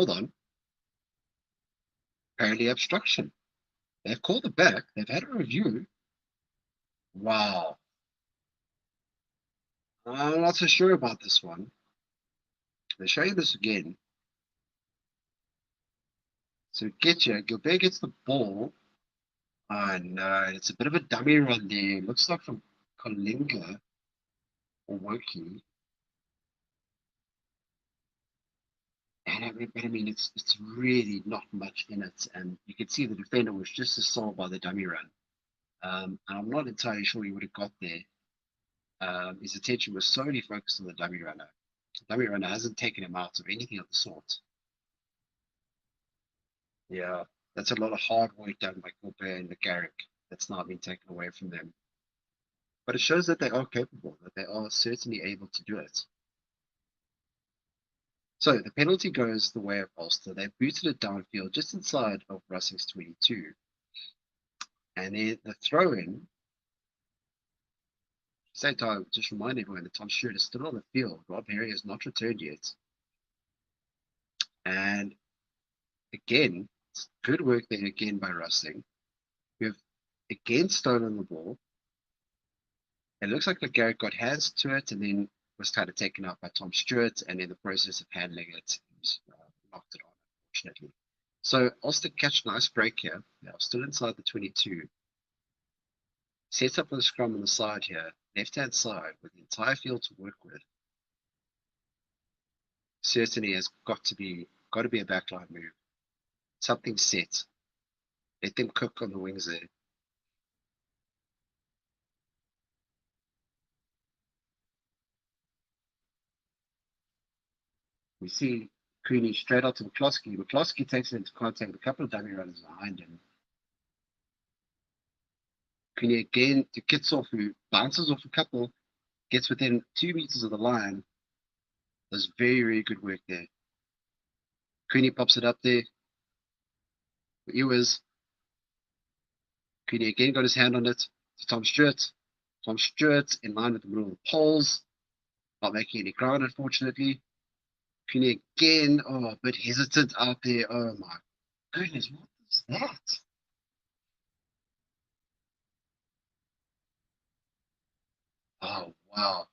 on, apparently obstruction. They've called it back. They've had a review. Wow. I'm not so sure about this one. They show you this again. So Gilbert gets the ball. Oh no, it's a bit of a dummy run there. Looks like from Kolinga or Woki. And I mean, it's really not much in it. And you can see the defender was just assaulted by the dummy run. And I'm not entirely sure he would have got there. His attention was solely focused on the dummy runner. The dummy runner hasn't taken him out of anything of the sort. Yeah, that's a lot of hard work done by Gilbert and the Garrick that's now been taken away from them. But it shows that they are capable, that they are certainly able to do it. So the penalty goes the way of Ulster. They booted it downfield just inside of Racing's 22. And then the throw-in, same time, just remind everyone that Tom Stewart is still on the field. Rob Herring has not returned yet. And again, it's good work there again by Racing. We have again stolen the ball. It looks like Garrett got hands to it and then was kind of taken out by Tom Stewart, and in the process of handling it, he was knocked it on, unfortunately. So Ulster catch a nice break here. They're still inside the 22. Sets up with a scrum on the side here, left-hand side, with the entire field to work with. Certainly has got to be a backline move. Something set. Let them cook on the wings there. We see Cooney straight out to McCloskey. McCloskey takes it into contact with a couple of dummy runners behind him. Cooney again to Kitsoff, who bounces off a couple, gets within 2 meters of the line. Does very, very good work there. Cooney pops it up there. He was. Cooney again got his hand on it to Tom Stewart. Tom Stewart in line with the middle of the poles. Not making any ground, unfortunately. Cooney again, a bit hesitant out there. Oh my goodness, what is that? Oh wow.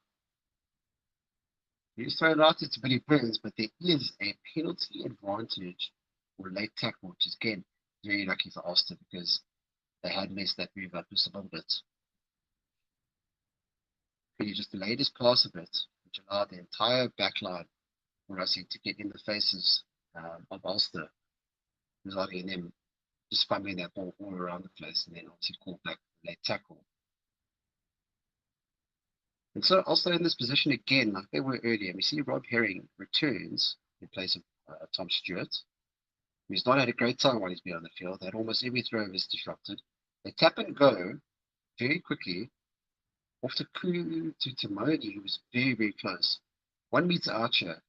He's thrown out to Billy Burns, but there is a penalty advantage for late tackle, which is again very lucky for Ulster because they had messed that move up just a little bit. He just delayed his pass a bit, which allowed the entire backline for Racing to get in the faces of Ulster, resulting in them just fumbling that ball all around the place and then obviously called back the late tackle. And so Ulster in this position again, like they were earlier. We see Rob Herring returns in place of Tom Stewart, who's not had a great time while he's been on the field. That almost every throw is disrupted. They tap and go very quickly off to Timoni, who was very, very close. 1 meter Archer.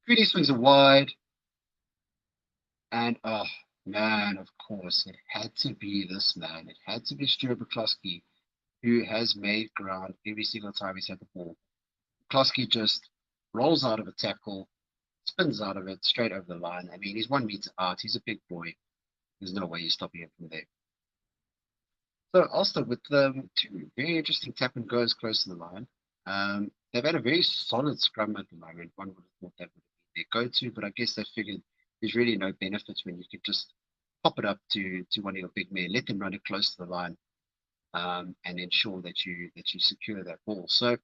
Cooney swings it wide. And, oh, man, of course, it had to be this man. It had to be Stuart McCloskey, who has made ground every single time he's had the ball. McCloskey just rolls out of a tackle, spins out of it, straight over the line. I mean, he's 1 meter out. He's a big boy. There's no way you're stopping him from there. So Ulster with two very interesting tap and goes close to the line. They've had a very solid scrum at the moment. One would have thought that would have go-to, but I guess they figured there's really no benefit when you could just pop it up to one of your big men, let them run it close to the line, and ensure that you secure that ball. So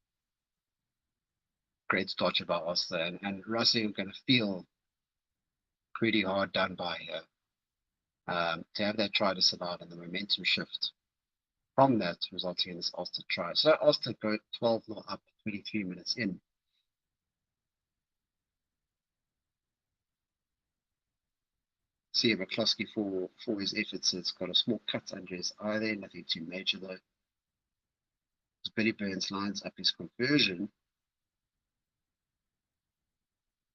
great start by Ulster, and Racing are going to feel pretty hard done by here. To have that try disallowed and the momentum shift from that resulting in this Ulster try. So Ulster go 12-0 up 23 minutes in. See McCluskey for his efforts. It's got a small cut under his eye there, nothing too major though. As Billy Burns lines up his conversion,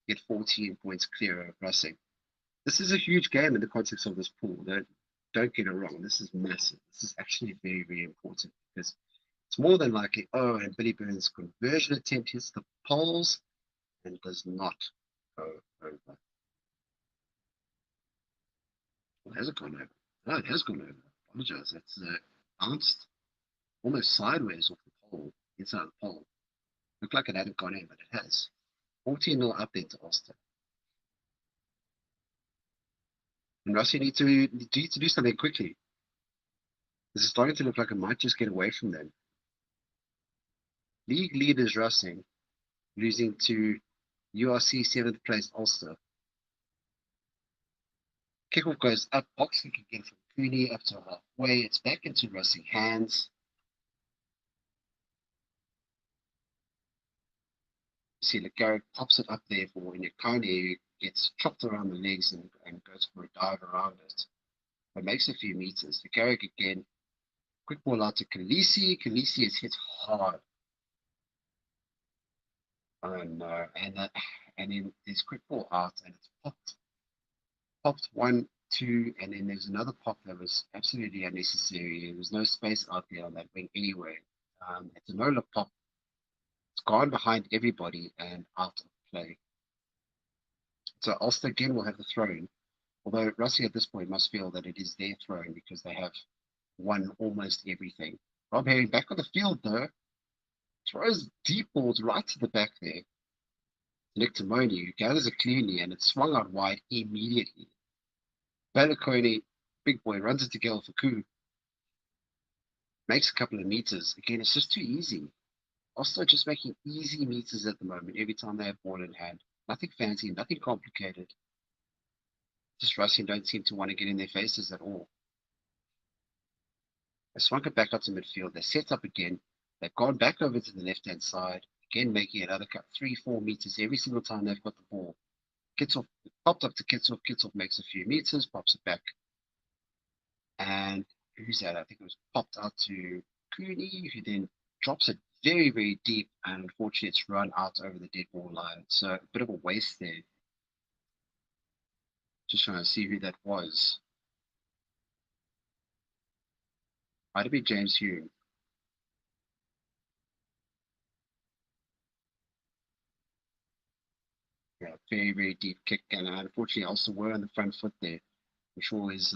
get 14 points clear of Racing. This is a huge game in the context of this pool. Don't get it wrong. This is massive. This is actually very, very important because it's more than likely, oh, and Billy Burns' conversion attempt hits the poles and does not go over. Well, has it gone over? No, it has gone over. I apologize. That's bounced almost sideways off the pole, inside the pole. Looked like it hadn't gone in, but it has. 14-0 up there to Ulster. And Rossi need to do something quickly. This is starting to look like it might just get away from them. League leaders Racing losing to URC 7th place Ulster. Kickoff goes up, box kick again from Cooney up to halfway. It's back into Racing hands. You see Garrett pops it up there for Inyakane, who gets chopped around the legs and goes for a dive around it. But makes a few meters. Garrett again, quick ball out to Khaleesi. Khaleesi is hit hard. Oh no, and then there's quick ball out and it's popped 1, 2, and then there's another pop that was absolutely unnecessary. There was no space out there on that wing anyway. It's a no-look pop. It's gone behind everybody and out of play. So Ulster again will have the throw-in, although Rossi at this point must feel that it is their throw-in because they have won almost everything. Rob Herring back on the field though. Throws deep balls right to the back there. Nick Timoni, who gathers it cleanly and it's swung out wide immediately. Balakone, big boy, runs it to Gail Faku. Makes a couple of meters. Again, it's just too easy. Also just making easy meters at the moment every time they have ball in hand. Nothing fancy, nothing complicated. Just Racing don't seem to want to get in their faces at all. They swung it back out to midfield. They set up again. They've gone back over to the left-hand side. Again, making another cut, 3-4 meters every single time they've got the ball. Kitsoff popped up to Kitsoff. Kitsoff makes a few meters, pops it back. And who's that? I think it was popped out to Cooney, who then drops it very, very deep. And unfortunately, it's run out over the dead ball line. So a bit of a waste there. Just trying to see who that was. Might have been James Hume. Yeah, very, very deep kick. And unfortunately, also were on the front foot there. I'm sure his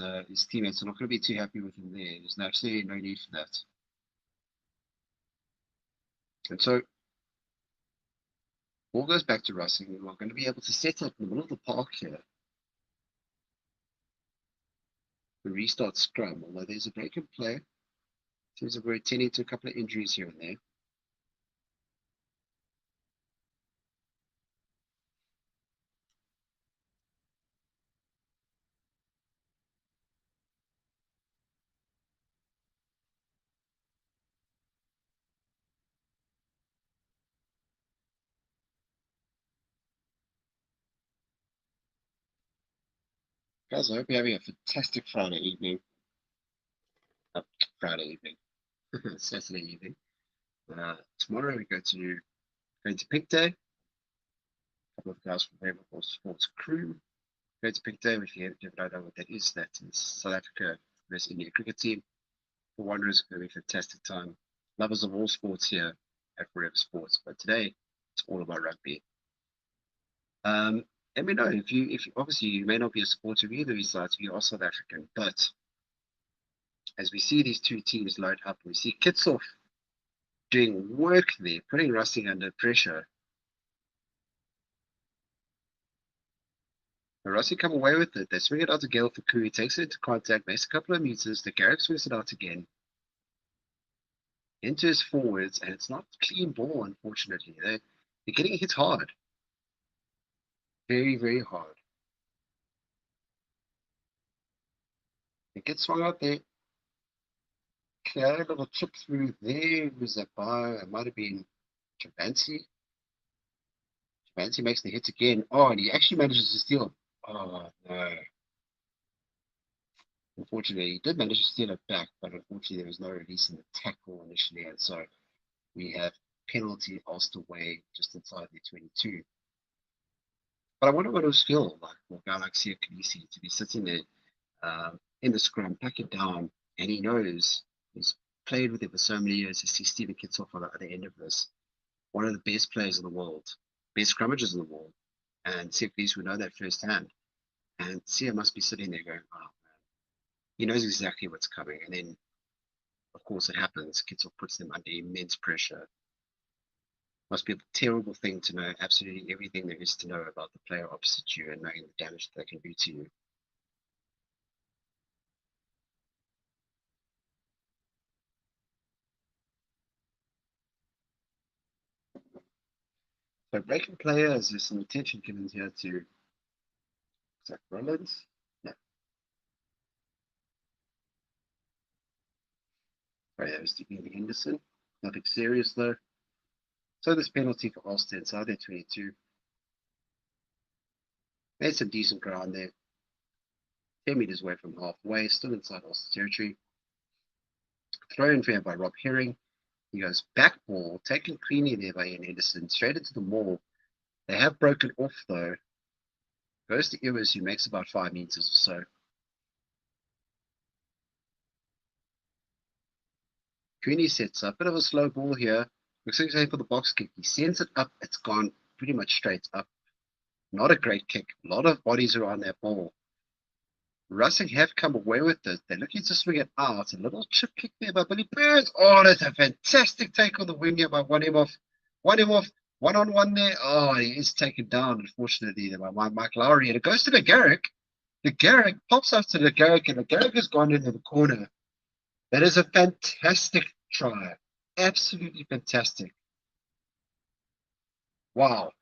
teammates are not going to be too happy with him there. There's absolutely no need for that. And so, ball goes back to Racing. We're going to be able to set up in the middle of the park here. The restart scrum, although there's a break in play. Seems that we're attending to a couple of injuries here and there. Guys, I hope you're having a fantastic Friday evening. Friday evening. Saturday evening. Tomorrow we going to Pink Day. A couple of guys from Rainbow Sports crew. Going to Pink Day. If you don't know what that is South Africa versus India cricket team. For Wanderers, going to be a fantastic time. Lovers of all sports here at Forever Sports. But today, it's all about rugby. Let me know if you obviously you may not be a supporter of either of these sides, you are South African, but as we see these two teams load up, we see Kitsoff doing work there, putting Racing under pressure. Rossi come away with it. They swing it out to Gail Faku. He takes it into contact, makes a couple of meters. The Garrick swings it out again into his forwards, and it's not a clean ball, unfortunately. They're getting hit hard. Very, very hard. It gets swung out there. Clear little chip through there. It was that bar. It might have been Javanti. Javanti makes the hit again. Oh, and he actually manages to steal. Oh, no. Unfortunately, he did manage to steal it back, but unfortunately, there was no release in the tackle initially. And so we have penalty Ulster way just inside the 22. But I wonder what it was feel like for a guy like Sia Khaleesi to be sitting there in the scrum, pack it down, and he knows he's played with it for so many years. He sees Stephen Kitsoff on the other end of this, one of the best players in the world, best scrummagers in the world, and Sia Khaleesi would know that firsthand. And Sia must be sitting there going, oh, he knows exactly what's coming. And then, of course, it happens. Kitsoff puts them under immense pressure. Must be a terrible thing to know absolutely everything there is to know about the player opposite you and knowing the damage that they can do to you. So breaking players, there's some attention given here to Zach Rollins. Yeah. Sorry, that was Stephen Henderson. Nothing serious though. So this penalty for Ulster inside their 22. Made some decent ground there. 10 meters away from halfway, still inside Ulster territory. Throw in fair by Rob Herring. He goes back ball, taken cleanly there by Ian Henderson, straight into the maul. They have broken off though. Goes to Ewers, who makes about 5 meters or so. Cooney sets up, bit of a slow ball here. Looks like he's going for the box kick. He sends it up, it's gone pretty much straight up. Not a great kick. A lot of bodies around that ball. Racing have come away with it. They're looking to swing it out. A little chip kick there by Billy Burns. Oh, that's a fantastic take on the wing here by one him off. One on one there. Oh, he is taken down, unfortunately, by Mike Lowry. And it goes to the Garrick. The Garrick pops up to the Garrick, and the Garrick has gone into the corner. That is a fantastic try. Absolutely fantastic. Wow.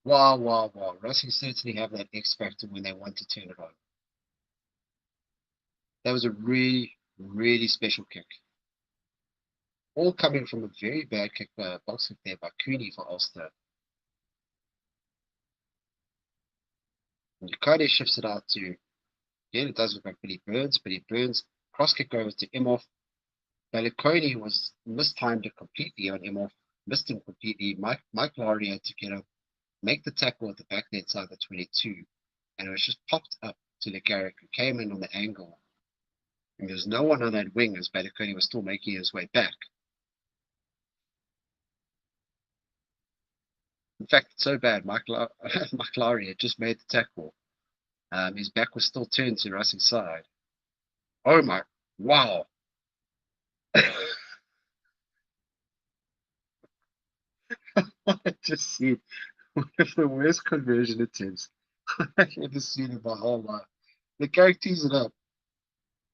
Wow, wow, wow. Racing certainly have that X factor when they want to turn it on. That was a really, really special kick. All coming from a very bad kick, box kick there by Cooney for Ulster. And Yukade shifts it out to, again, it does look like Billy Burns. Billy Burns, cross kick over to Imhoff. Balikoni was mistimed it completely on Imhoff, missed him completely. Mike Lowry had to get up, make the tackle at the back there inside the 22, and it was just popped up to the Garrick, who came in on the angle. And there's no one on that wing as Balikoni was still making his way back. In fact, it's so bad, Mike Lowry had just made the tackle. His back was still turned to Racing's side. Oh my, wow. I just seen one of the worst conversion attempts I've ever seen in my whole life. The Garrick tees it up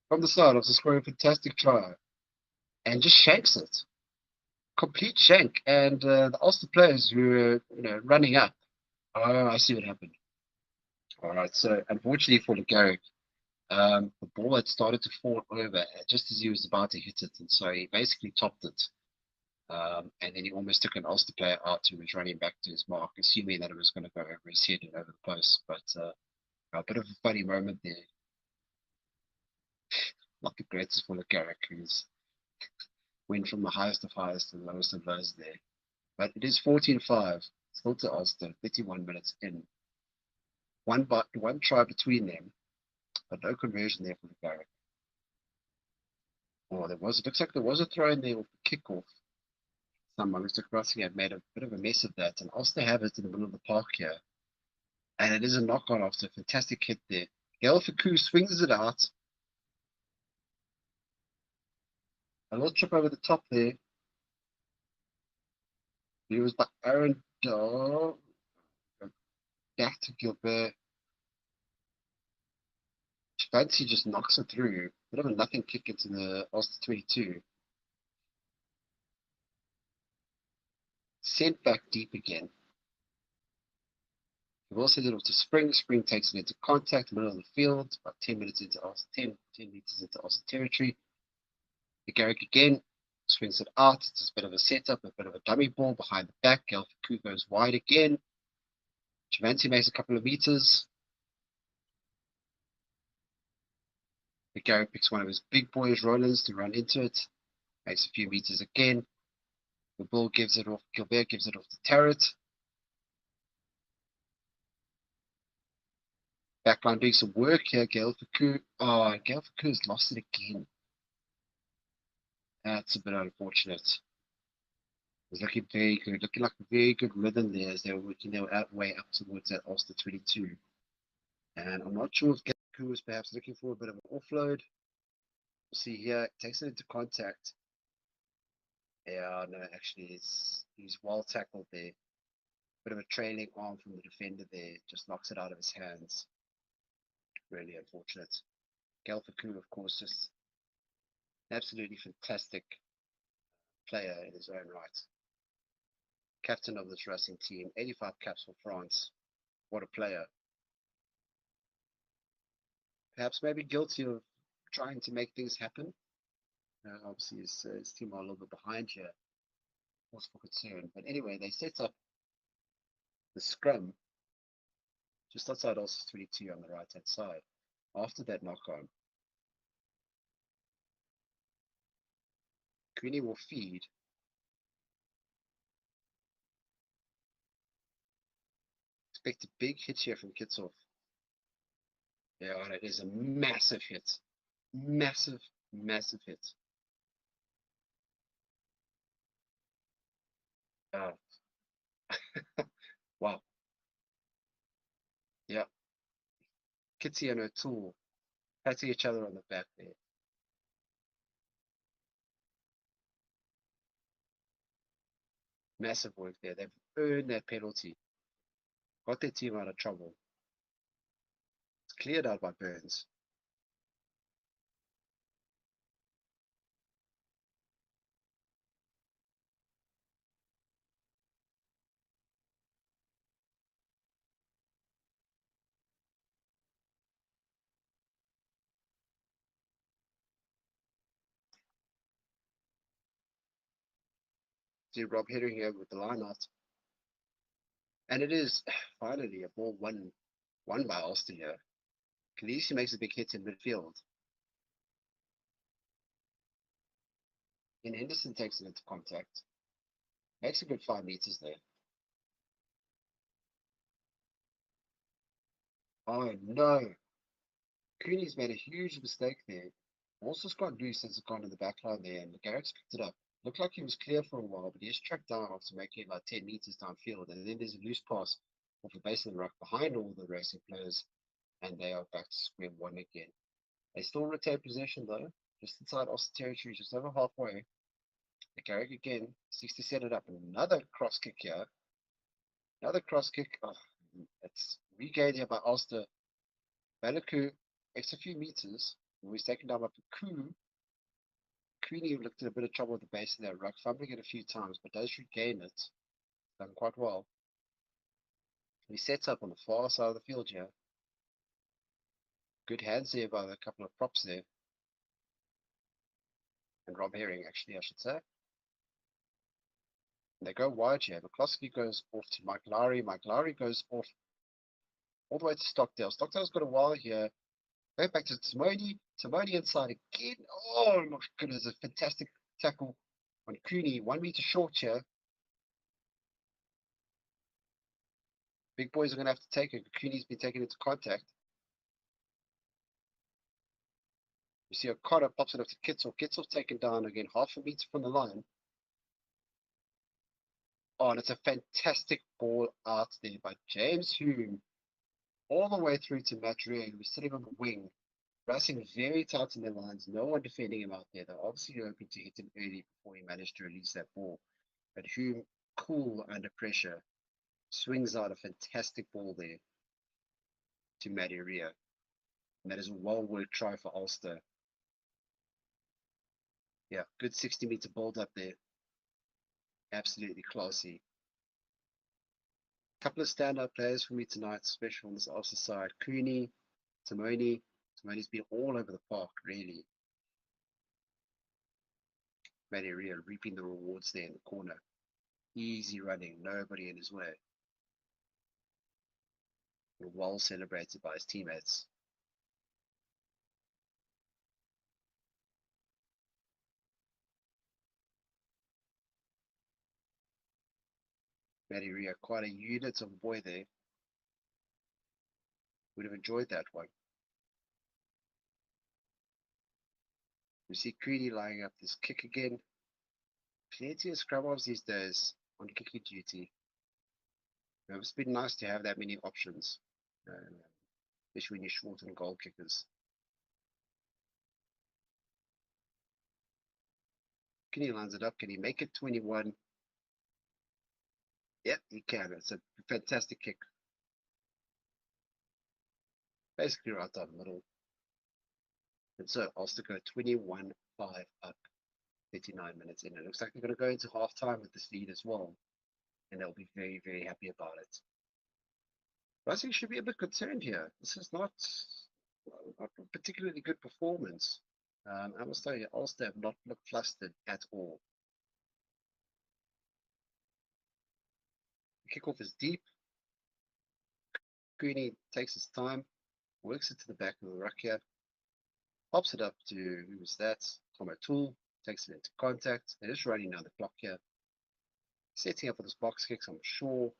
from the side after scoring a fantastic try and just shanks it. Complete shank. And the Ulster players who were running up. Oh, I see what happened. All right, so unfortunately for the Garrick, the ball had started to fall over just as he was about to hit it, and so he basically topped it. And then he almost took an Ulster player out who was running back to his mark, assuming that it was going to go over his head and over the post. But a bit of a funny moment there. Not the greatest for the Garrick, who's went from the highest of highs to the lowest of lows there. But it is 14-5, still to Ulster, 31 minutes in. One try between them, but no conversion there for the Garrick. Oh, it looks like there was a throw in there with the kickoff. Someone, Mr. Crossing, had made a bit of a mess of that, and Ulster have it in the middle of the park here. And it is a knock-on after a fantastic hit there. Gael Faku swings it out. A little trip over the top there. He was by Aaron Dahl. Back to Gilbert. Fancy just knocks it through. Bit of a nothing kick into the Ulster 22. Sent back deep again. We've also did it to Spring. Spring takes it into contact, middle of the field, about 10 minutes into Ulster, 10 meters into Ulster territory. The Garrick again swings it out. It's a bit of a setup, a bit of a dummy ball behind the back. Gelfiku goes wide again. Chavanti makes a couple of meters. The Garrick picks one of his big boys, Rollins, to run into it. Makes a few meters again. The ball gives it off. Gilbert gives it off to Tarrant. Backline doing some work here. Gelfiku. Oh, Gelfiku has lost it again. That's a bit unfortunate. It's looking very good. Looking like a very good rhythm there as they were working their way up towards that Ulster 22. And I'm not sure if Gelfiku was perhaps looking for a bit of an offload. We'll see here. Takes it into contact. Yeah, no, actually, he's well tackled there. Bit of a trailing arm from the defender there. Just knocks it out of his hands. Really unfortunate. Gelfiku, of course, just absolutely fantastic player in his own right. Captain of this racing team, 85 caps for France. What a player. Perhaps maybe guilty of trying to make things happen. Obviously, his team are a little bit behind here. Cause for concern. But anyway, they set up the scrum just outside Ulster 22 on the right hand side. After that knock on, Queenie will feed. Expect a big hit here from Kitsoff. Yeah, and it is a massive hit. Massive, massive hit. Wow. Yeah. Kitty and O'Toole patting each other on the back there. Massive work there. They've earned that penalty. Got their team out of trouble. It's cleared out by Burns. See Rob Heading here with the line out. And it is finally a ball won by Ulster here. Khaleesi makes a big hit in midfield. And Henderson takes it into contact. Makes a good 5 meters there. Oh no. Cooney's made a huge mistake there. Also got loose as it gone to the back line there, and Garrett's picked it up. Looked like he was clear for a while, but he is tracked down after making about 10 meters downfield, and then there's a loose pass off the base of the ruck behind all the racing players, and they are back to square one again. They still retain possession though, just inside Ulster territory, just over halfway. The Garrick again seeks to set it up. Another cross kick here. Another cross kick. Oh, it's regained here by Ulster. Balaku makes a few meters. He's taken down by Paku. Queenie looked in a bit of trouble with the base of that ruck, fumbling it a few times, but does regain it. Done quite well. He sets up on the far side of the field here. Good hands there by a couple of props there. And Rob Herring, actually, I should say. And they go wide here. McCloskey goes off to Mike Lowry. Mike Lowry goes off all the way to Stockdale. Stockdale's got a while here. Going back to Timoni. Timoni inside again. Oh my goodness, a fantastic tackle on Cooney. 1 meter short here. Big boys are going to have to take it. Cooney's been taken into contact. You see O'Connor pops it up to Kitzel. Kitzel's taken down again, 1/2 meter from the line. Oh, and it's a fantastic ball out there by James Hume. All the way through to Matt Rea, who was sitting on the wing. Racing very tight in their lines. No one defending him out there. They're obviously hoping to hit him early before he managed to release that ball. But Hume, cool under pressure, swings out a fantastic ball there to Matty Rea. And that is a well-worked try for Ulster. Yeah, good 60-meter build up there. Absolutely classy. Couple of standout players for me tonight, especially on this Ulster side. Cooney, Timoni. Timoni's been all over the park, really. Matty Ria reaping the rewards there in the corner. Easy running, nobody in his way. Well celebrated by his teammates. Matty Ria, quite a unit of boy there. Would have enjoyed that one. We see Creedy lining up this kick again. Plenty of scrum halves these days on kicking duty. It's been nice to have that many options, especially when you're short on goal kickers. Can he lines it up? Can he make it 21? Yep, he can. It's a fantastic kick. Basically right down the middle. And so Ulster go 21-5 up, 39 minutes in. It looks like they're going to go into half time with this lead as well. And they'll be very, very happy about it. Racing should be a bit concerned here. This is not a particularly good performance. I must tell you, Ulster have not looked flustered at all. The kickoff is deep. Cooney takes his time, works it to the back of the ruck here, pops it up to, who was that? Tom O'Toole, takes it into contact. They're just running down the clock here. Setting up for this box kicks, I'm sure.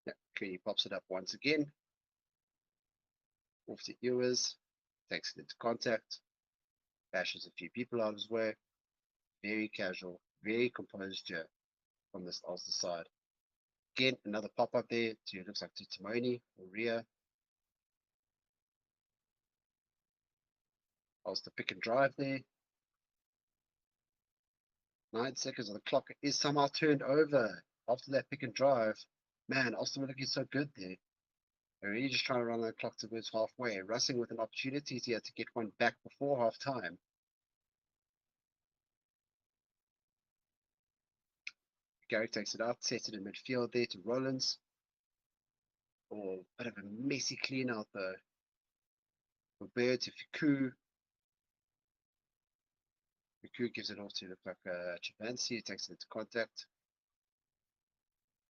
Yeah, Cooney pops it up once again. Off to Ewers, takes it into contact, bashes a few people out of his way. Very casual, very composed here from this Ulster side. Again, another pop up there to, looks like to Timoni or Ria. Ulster pick and drive there. 9 seconds on the clock is somehow turned over after that pick and drive. Man, Ulster were looking so good there. They're really just trying to run the clock towards halfway. Racing with an opportunity here to get one back before half time. Garrick takes it out, sets it in midfield there to Rollins. Oh, bit of a messy clean out though. Robert to Fiku. Fiku gives it off to look like Chavansi, who takes it into contact.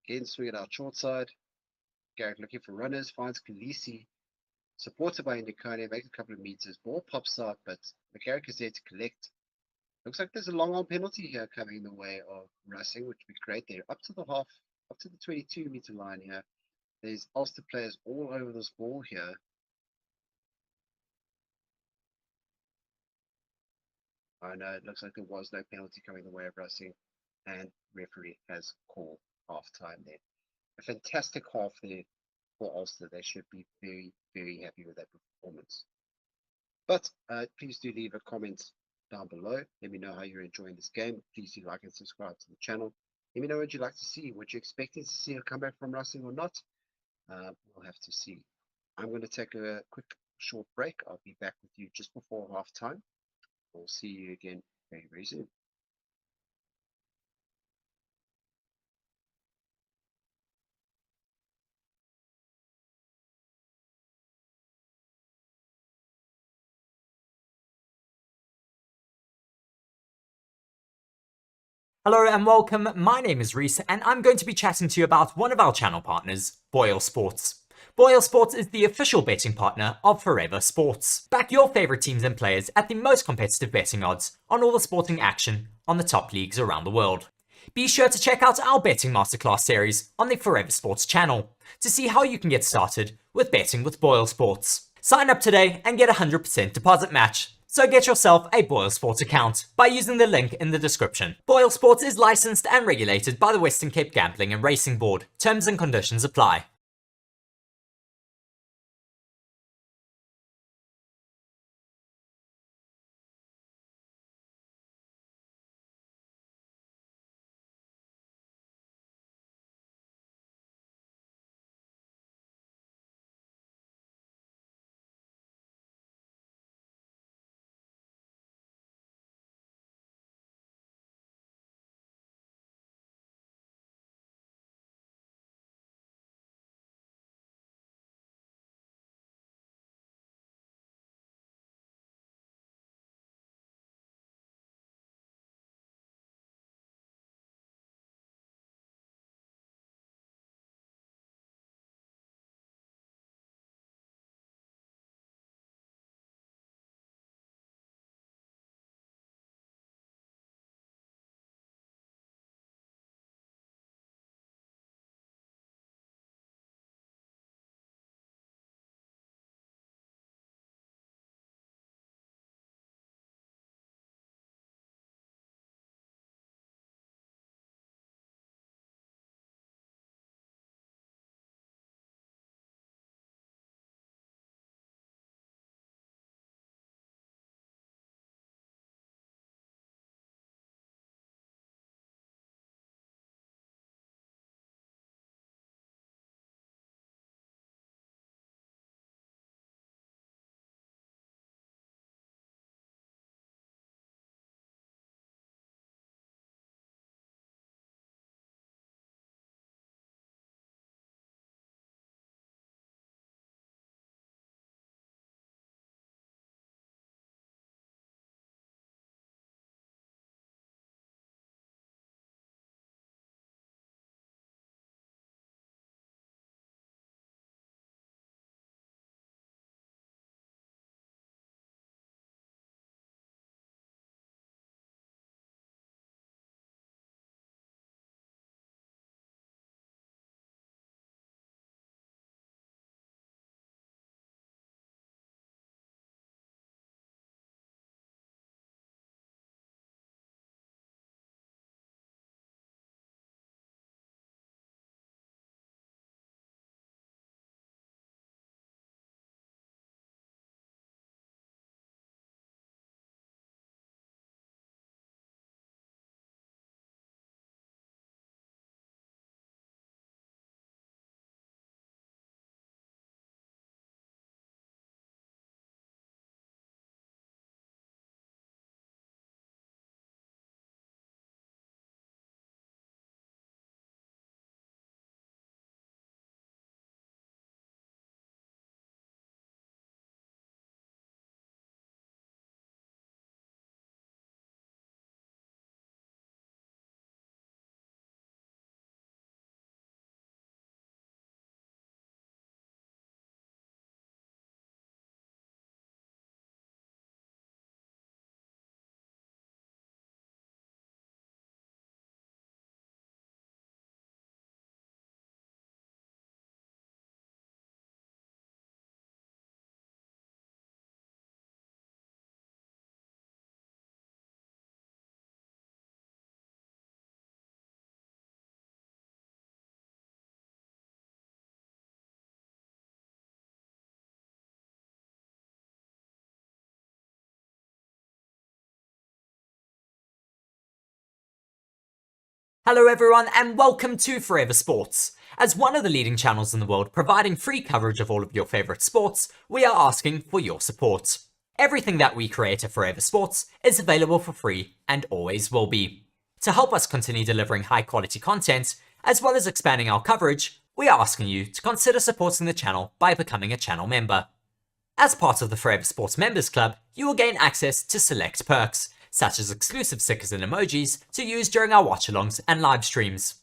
Again, swing it out short side. Garrick looking for runners, finds Khaleesi. Supported by Ndikane, makes a couple of meters. Ball pops out, but McGarrick is there to collect. Looks like there's a long arm penalty here coming in the way of Racing, which would be great there. Up to the 22-meter line here. There's Ulster players all over this ball here. I know, it looks like there was no penalty coming the way of Racing, and referee has called half time there. A fantastic half there for Ulster. They should be very, very happy with that performance. But please do leave a comment down below. Let me know how you're enjoying this game. Please do like and subscribe to the channel. Let me know what you'd like to see. What you're expecting to see a comeback from Racing or not. We'll have to see. I'm going to take a quick short break. I'll be back with you just before half time. We'll see you again very, very soon. Hello and welcome, my name is Reese and I'm going to be chatting to you about one of our channel partners, BOYLESPORTS. BOYLESPORTS is the official betting partner of Forever Sports. Back your favourite teams and players at the most competitive betting odds on all the sporting action on the top leagues around the world. Be sure to check out our betting masterclass series on the Forever Sports channel to see how you can get started with betting with BOYLESPORTS. Sign up today and get a 100% deposit match. So get yourself a BOYLESPORTS account by using the link in the description. BOYLESPORTS is licensed and regulated by the Western Cape Gambling and Racing Board. Terms and conditions apply. Hello everyone and welcome to Forever Sports. As one of the leading channels in the world providing free coverage of all of your favourite sports, we are asking for your support. Everything that we create at Forever Sports is available for free and always will be. To help us continue delivering high quality content, as well as expanding our coverage, we are asking you to consider supporting the channel by becoming a channel member. As part of the Forever Sports Members Club, you will gain access to select perks, such as exclusive stickers and emojis to use during our watch-alongs and live streams.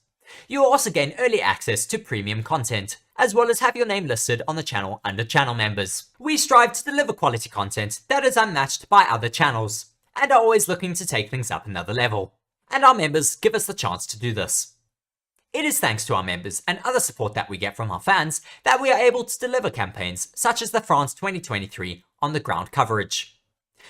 You will also gain early access to premium content, as well as have your name listed on the channel under channel members. We strive to deliver quality content that is unmatched by other channels, and are always looking to take things up another level. And our members give us the chance to do this. It is thanks to our members and other support that we get from our fans that we are able to deliver campaigns such as the France 2023 on the ground coverage.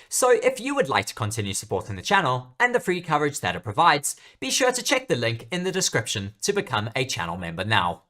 So if you would like to continue supporting the channel and the free coverage that it provides, be sure to check the link in the description to become a channel member now.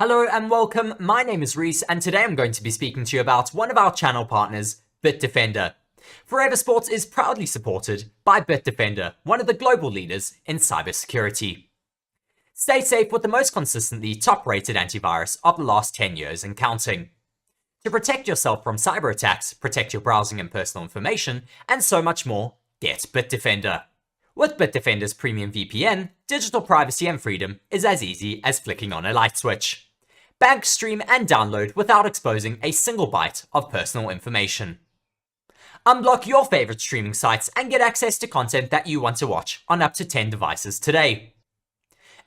Hello and welcome, my name is Reese and today I'm going to be speaking to you about one of our channel partners, Bitdefender. Forever Sports is proudly supported by Bitdefender, one of the global leaders in cybersecurity. Stay safe with the most consistently top-rated antivirus of the last 10 years and counting. To protect yourself from cyber attacks, protect your browsing and personal information, and so much more, get Bitdefender. With Bitdefender's premium VPN, digital privacy and freedom is as easy as flicking on a light switch. Bank, stream, and download without exposing a single byte of personal information. Unblock your favorite streaming sites and get access to content that you want to watch on up to 10 devices today.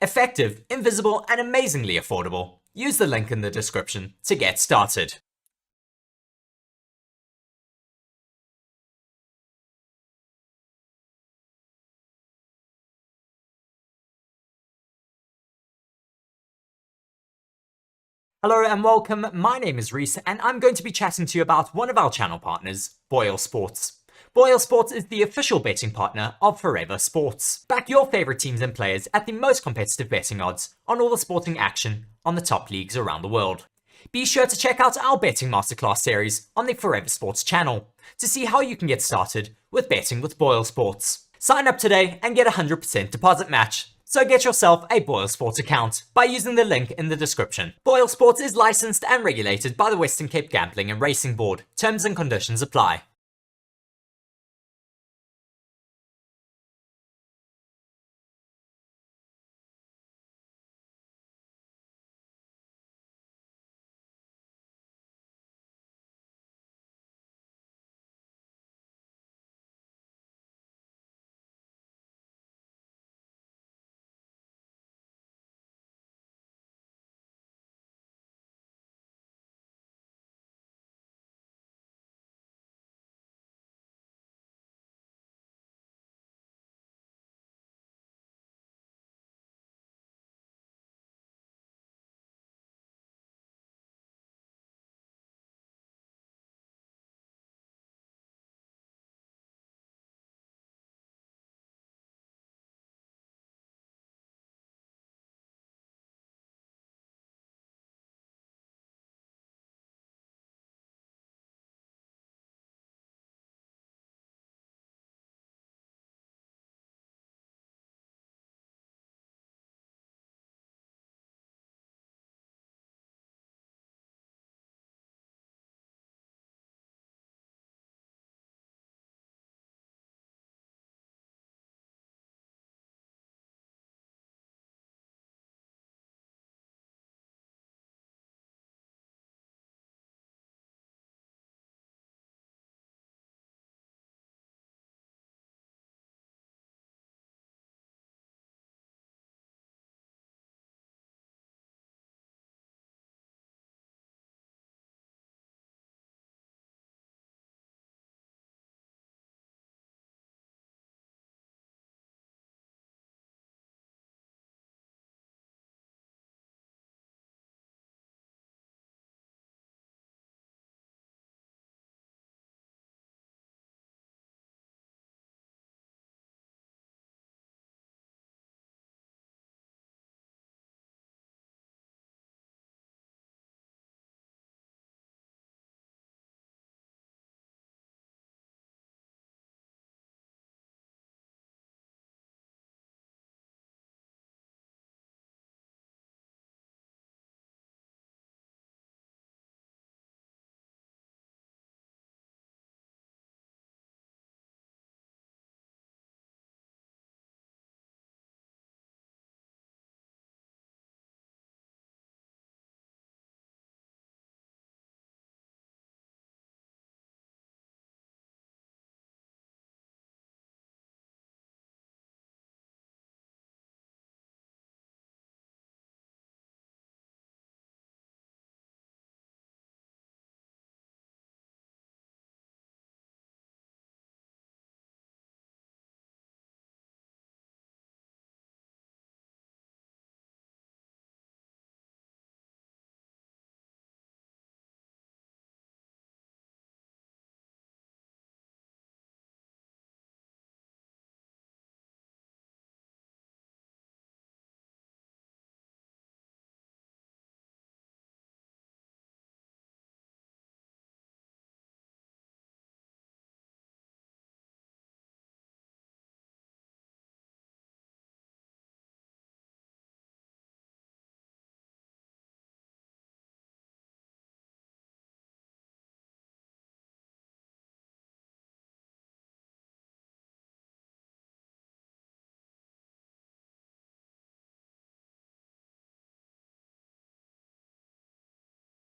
Effective, invisible, and amazingly affordable. Use the link in the description to get started. Hello and welcome, my name is Reese and I'm going to be chatting to you about one of our channel partners, BOYLESPORTS. BOYLESPORTS is the official betting partner of Forever Sports. Back your favourite teams and players at the most competitive betting odds on all the sporting action on the top leagues around the world. Be sure to check out our betting masterclass series on the Forever Sports channel to see how you can get started with betting with BOYLESPORTS. Sign up today and get a 100% deposit match. So get yourself a BOYLESPORTS account by using the link in the description. BOYLESPORTS is licensed and regulated by the Western Cape Gambling and Racing Board. Terms and conditions apply.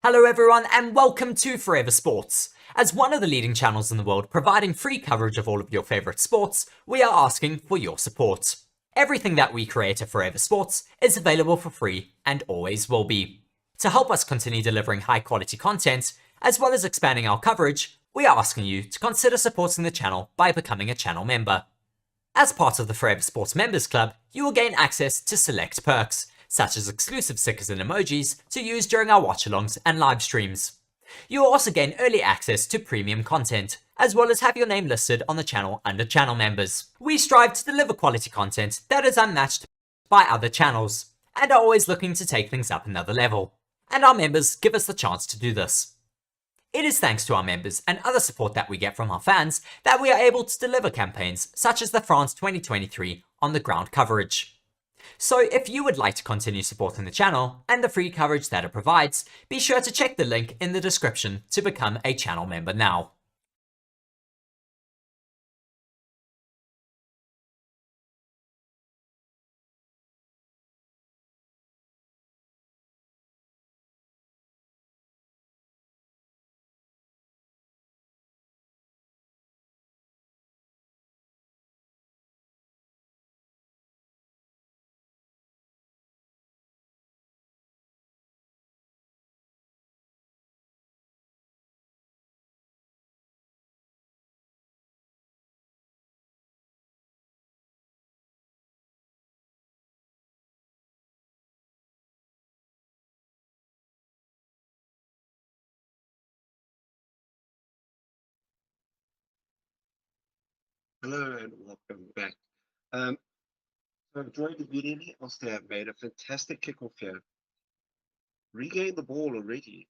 Hello everyone and welcome to Forever Sports. As one of the leading channels in the world providing free coverage of all of your favourite sports, we are asking for your support. Everything that we create at Forever Sports is available for free and always will be. To help us continue delivering high quality content, as well as expanding our coverage, we are asking you to consider supporting the channel by becoming a channel member. As part of the Forever Sports Members Club, you will gain access to select perks, such as exclusive stickers and emojis to use during our watch-alongs and live streams. You will also gain early access to premium content, as well as have your name listed on the channel under channel members. We strive to deliver quality content that is unmatched by other channels, and are always looking to take things up another level. And our members give us the chance to do this. It is thanks to our members and other support that we get from our fans that we are able to deliver campaigns such as the France 2023 on the ground coverage. So if you would like to continue supporting the channel and the free coverage that it provides, be sure to check the link in the description to become a channel member now. Hello and welcome back. So I've joined immediately. Ulster have made a fantastic kickoff here. Regained the ball already,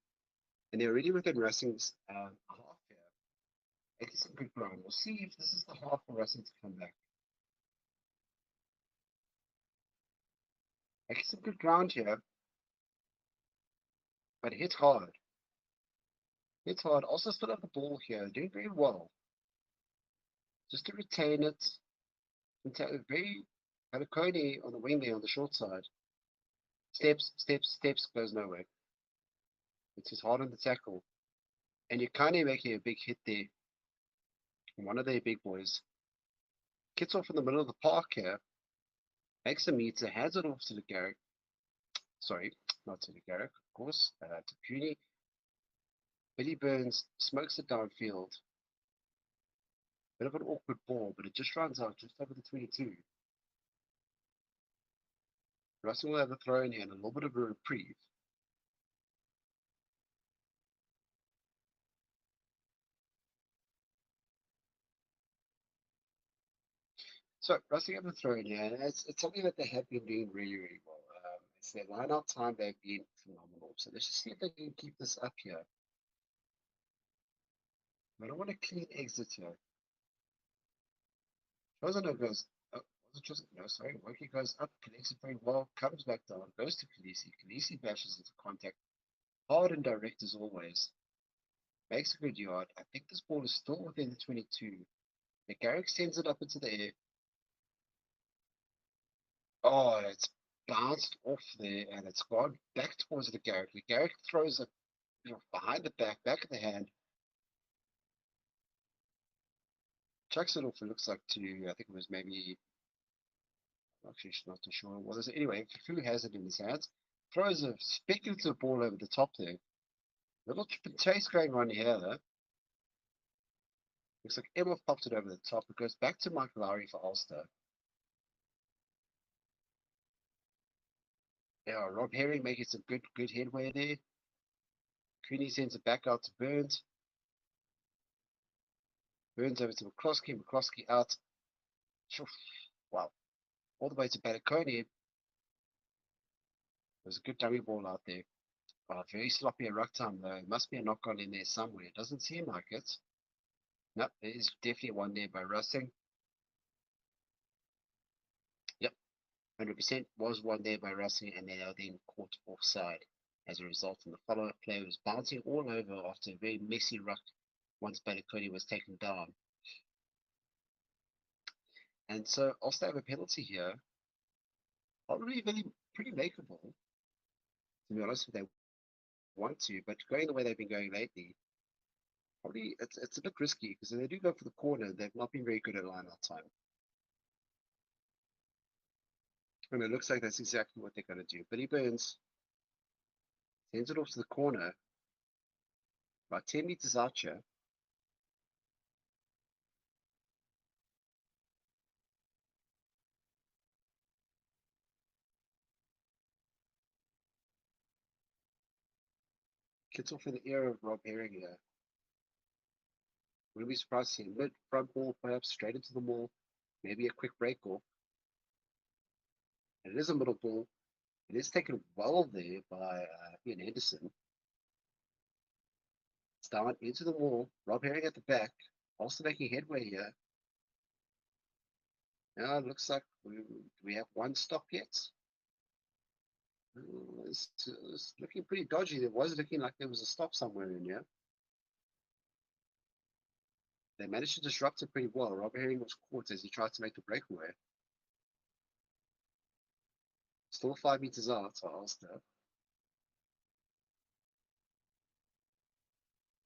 and they're already within Racing's half here. Making some good ground. We'll see if this is the half for Racing to come back. Making some good ground here, but hit hard. Hit hard. Also still have the ball here, doing very well. Just to retain it. Very Balikoni on the wing there on the short side. Steps, goes nowhere. It's just hard on the tackle. And you're kind of making a big hit there. One of their big boys. Gets off in the middle of the park here. Makes a meter, hands it off to the Garrick. Sorry, not to the Garrick, of course. To Puny. Billy Burns smokes it downfield. Bit of an awkward ball, but it just runs out just over the 22. Russell will have a throw in here and a little bit of a reprieve. So Russell have a throw in here, and it's something that they have been doing really, really well. It's their line-out time, they've been phenomenal. So let's just see if they can keep this up here. I don't want a clean exit here. Chosano goes, oh, was it Chosano? No, sorry. Woki goes up, connects it very well, comes back down, goes to Khaleesi. Khaleesi bashes into contact. Hard and direct as always. Makes a good yard. I think this ball is still within the 22. The Garrick sends it up into the air. Oh, it's bounced off there and it's gone back towards the Garrick. The Garrick throws it behind the back of the hand. Chucks it off, it looks like to, I think it was maybe, actually not too sure what is it. Anyway, Fufu has it in his hands. Throws a speculative ball over the top there. Little chip and chase going on here. Looks like Emma popped it over the top. It goes back to Mike Lowry for Ulster. Yeah, Rob Herring making some good headway there. Cooney sends it back out to Burns. Burns over to McCloskey. McCloskey out. Wow. All the way to Balikoni. There's a good dummy ball out there. Very sloppy at ruck time though. Must be a knock on in there somewhere. It doesn't seem like it. Nope, there is definitely one there by Russing. Yep, 100% was one there by Russing, and they are then caught offside as a result. And the follow-up play was bouncing all over after a very messy ruck once Balikoni was taken down. And so Ulster have a penalty here. Probably pretty makeable, to be honest. They want to, but going the way they've been going lately, probably it's a bit risky because if they do go for the corner, they've not been very good at line-out time. And it looks like that's exactly what they're going to do. Billy Burns sends it off to the corner, about 10 meters out here. Gets off in the ear of Rob Herring here. Wouldn't be surprised to see mid front ball, perhaps straight into the maul. Maybe a quick break off. And it is a middle ball. It is taken well there by Ian Henderson. It's down into the wall. Rob Herring at the back. Also making headway here. Now it looks like we have one stop yet. It's looking pretty dodgy. It was looking like there was a stop somewhere in here. They managed to disrupt it pretty well. Rob Herring was caught as he tried to make the breakaway. Still 5 meters out for Ulster.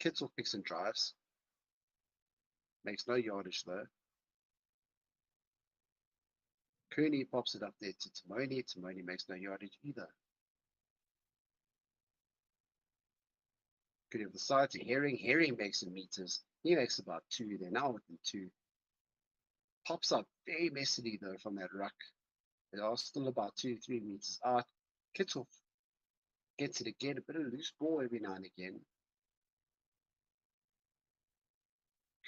Kitzel picks and drives. Makes no yardage though. Cooney pops it up there to Timoni. Timoni makes no yardage either. Cooney of the side to Herring. Herring makes some meters. He makes about 2. They're now within 2. Pops up very messily though from that ruck. They are still about 2-3 meters out. Kitzel gets it again. A bit of a loose ball every now and again.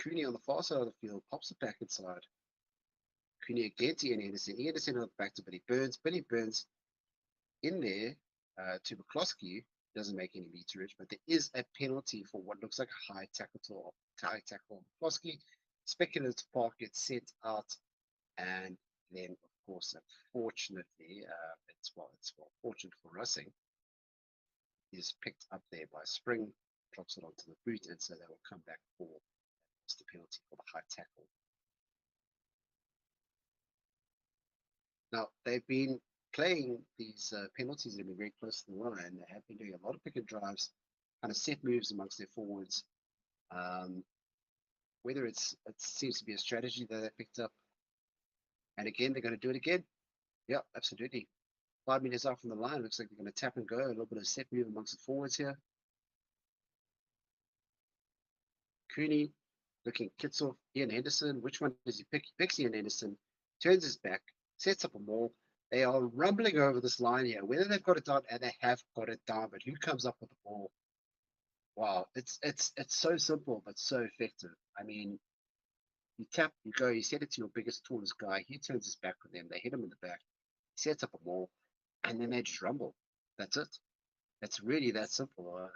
Cooney on the far side of the field pops it back inside. Cooney again to Ian Anderson. Ian Anderson on the back to Billy Burns. Billy Burns in there to McCloskey. Doesn't make any meterage, but there is a penalty for what looks like a high tackle on McCloskey. Speculative Park gets sent out, and then of course, unfortunately, it's fortunate for Russing. Is picked up there by Spring, drops it onto the boot, and so they will come back for the penalty for the high tackle. Now, they've been playing these penalties that have been very close to the line. They have been doing a lot of pick and drives, kind of set moves amongst their forwards. Whether it seems to be a strategy that they picked up. And again, they're going to do it again. Yeah, absolutely. 5 meters out from the line, looks like they're going to tap and go. A little bit of set move amongst the forwards here. Cooney looking Kitzel, Ian Henderson. Which one does he pick? He picks Ian Henderson, turns his back, sets up a maul. They are rumbling over this line here. Whether they've got it down, and they have got it down, but who comes up with the ball? Wow, it's so simple but so effective. I mean, you tap, you go, you set it to your biggest, tallest guy. He turns his back with them. They hit him in the back. He sets up a maul, and then they just rumble. That's it. It's really that simple.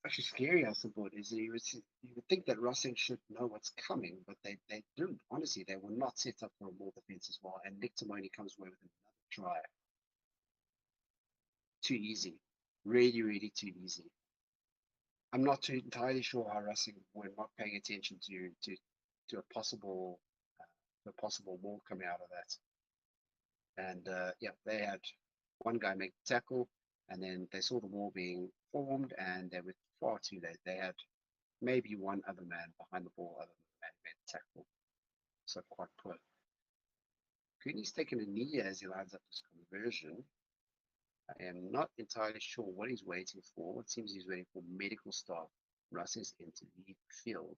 Actually scary how simple it is. You would think that Russing should know what's coming, but they don't. Honestly, they will not set up for a more defense as well. And Nick Timoni comes away with another try. Too easy. Really, really too easy. I'm not too entirely sure how Russing were not paying attention to a possible maul coming out of that. And yeah, they had one guy make the tackle, and then they saw the wall being formed, and they were far too late. They had maybe one other man behind the ball other than the man who made the tackle. So quite poor. Cooney's taken a knee as he lines up this conversion. I am not entirely sure what he's waiting for. It seems he's waiting for medical staff. Russ is in to leave the field.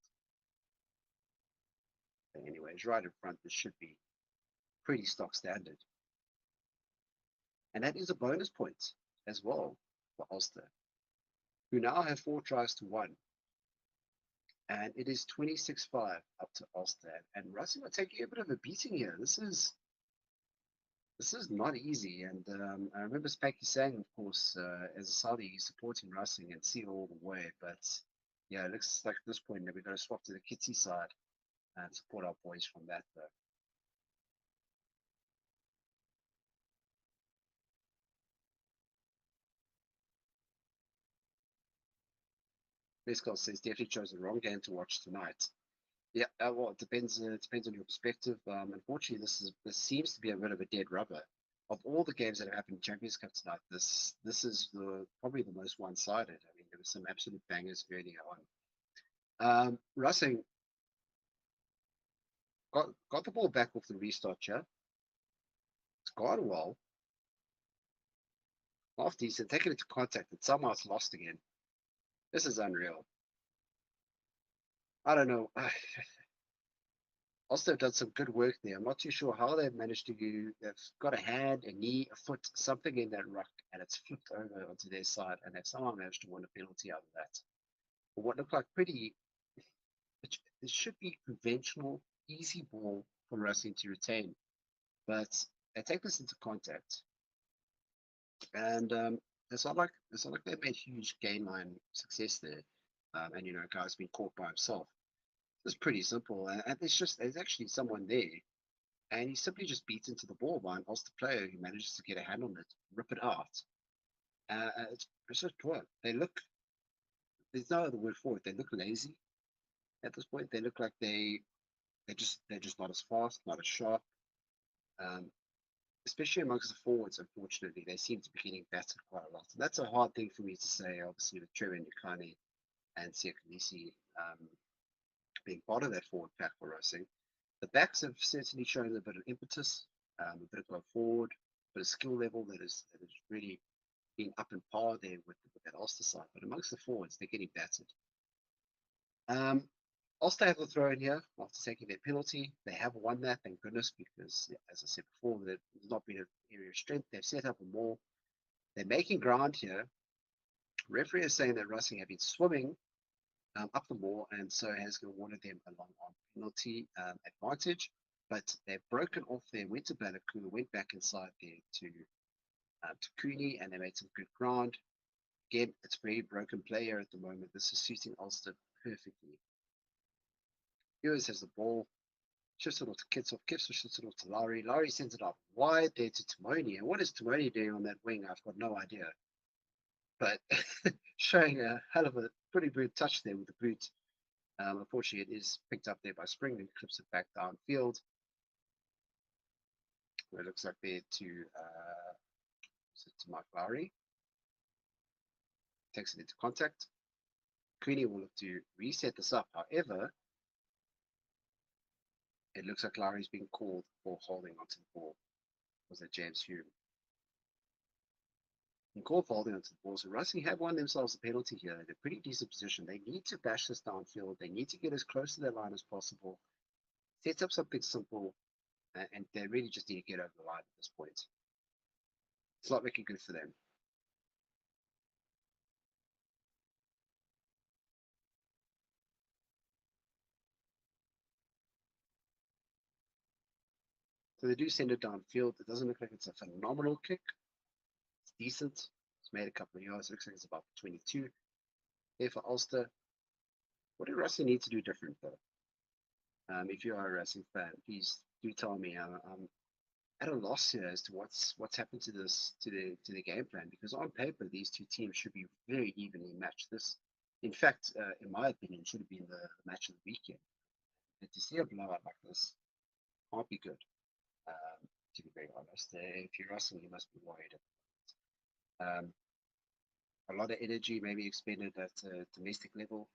But anyways, right in front, this should be pretty stock standard. And that is a bonus point as well for Ulster, who now have 4 tries to 1. And it is 26-5 up to Ulster. And Russell are taking a bit of a beating here. This is not easy. And I remember Spanky saying, of course, as a Saudi, he's supporting Russell and see all the way. But yeah, it looks like at this point that we've got to swap to the Kitsy side and support our boys from that, though. Mescal says definitely chose the wrong game to watch tonight. Yeah, well, it depends. It depends on your perspective. Unfortunately, this seems to be a bit of a dead rubber. of all the games that have happened in Champions Cup tonight, this is probably the most one-sided. I mean, there were some absolute bangers earlier on. Racing got the ball back off the restart here. It's gone well. Half decent, taken into contact, and somehow it's lost again. This is unreal. I don't know. Ulster have done some good work there. I'm not too sure how they've managed to do. They've got a hand, a knee, a foot, something in that ruck, and it's flipped over onto their side, and they've somehow managed to win a penalty out of that. But what looked like it should be conventional, easy ball for Racing to retain, but they take this into contact, and it's not like they've made huge gain line success there. And a guy's been caught by himself. It's pretty simple, and there's actually someone there, and he simply just beats into the ball by an Ulster player who manages to get a hand on it, rip it out. It's just poor. There's no other word for it. They look lazy at this point. They look like they're just not as fast, not as sharp. Especially amongst the forwards, unfortunately, they seem to be getting battered quite a lot. And that's a hard thing for me to say, obviously, with Trevor Nukani and Siakalisi being part of that forward pack for Racing. The backs have certainly shown a bit of impetus, a bit of go forward, but a skill level that is really being up in par there with that Ulster side. But amongst the forwards, they're getting battered. Ulster have the throw in here after taking their penalty. They have won that, thank goodness, because as I said before, there's not been an area of strength. They've set up a more. They're making ground here. Referee is saying that Racing have been swimming up the wall, and so has awarded them a long on penalty advantage. But they've broken off there, went to Balaku, went back inside there to Cooney, and they made some good ground. Again, it's very broken play here at the moment. This is suiting Ulster perfectly. Ewers has the ball, shifts it off to Kitsov, Kitsov shifts it off to Lowry. Lowry sends it up wide there to Timoni. And what is Timoni doing on that wing? I've got no idea. But showing a hell of a pretty good touch there with the boot. Unfortunately, it is picked up there by Spring and clips it back downfield. Where it looks like there to Mike Lowry. Takes it into contact. Cooney will look to reset this up. However, it looks like Lowry's being called for holding onto the ball. Was that James Hume? And called for holding onto the ball. So Racing have won themselves a penalty here. They're in a pretty decent position. They need to bash this downfield. They need to get as close to their line as possible. Set up something simple. And they really just need to get over the line at this point. It's not looking good for them. So they do send it downfield. It doesn't look like it's a phenomenal kick. It's decent. It's made a couple of yards. It looks like it's about 22. There for Ulster. What do Racing need to do different though? If you are a Racing fan, please do tell me. I'm at a loss here as to what's happened to the game plan, because on paper these two teams should be very evenly matched. This, in fact, in my opinion, should have been the match of the weekend. And to see a blowout like this can't be good. To be very honest, if you're Racing, you must be worried. A lot of energy maybe expended at domestic level,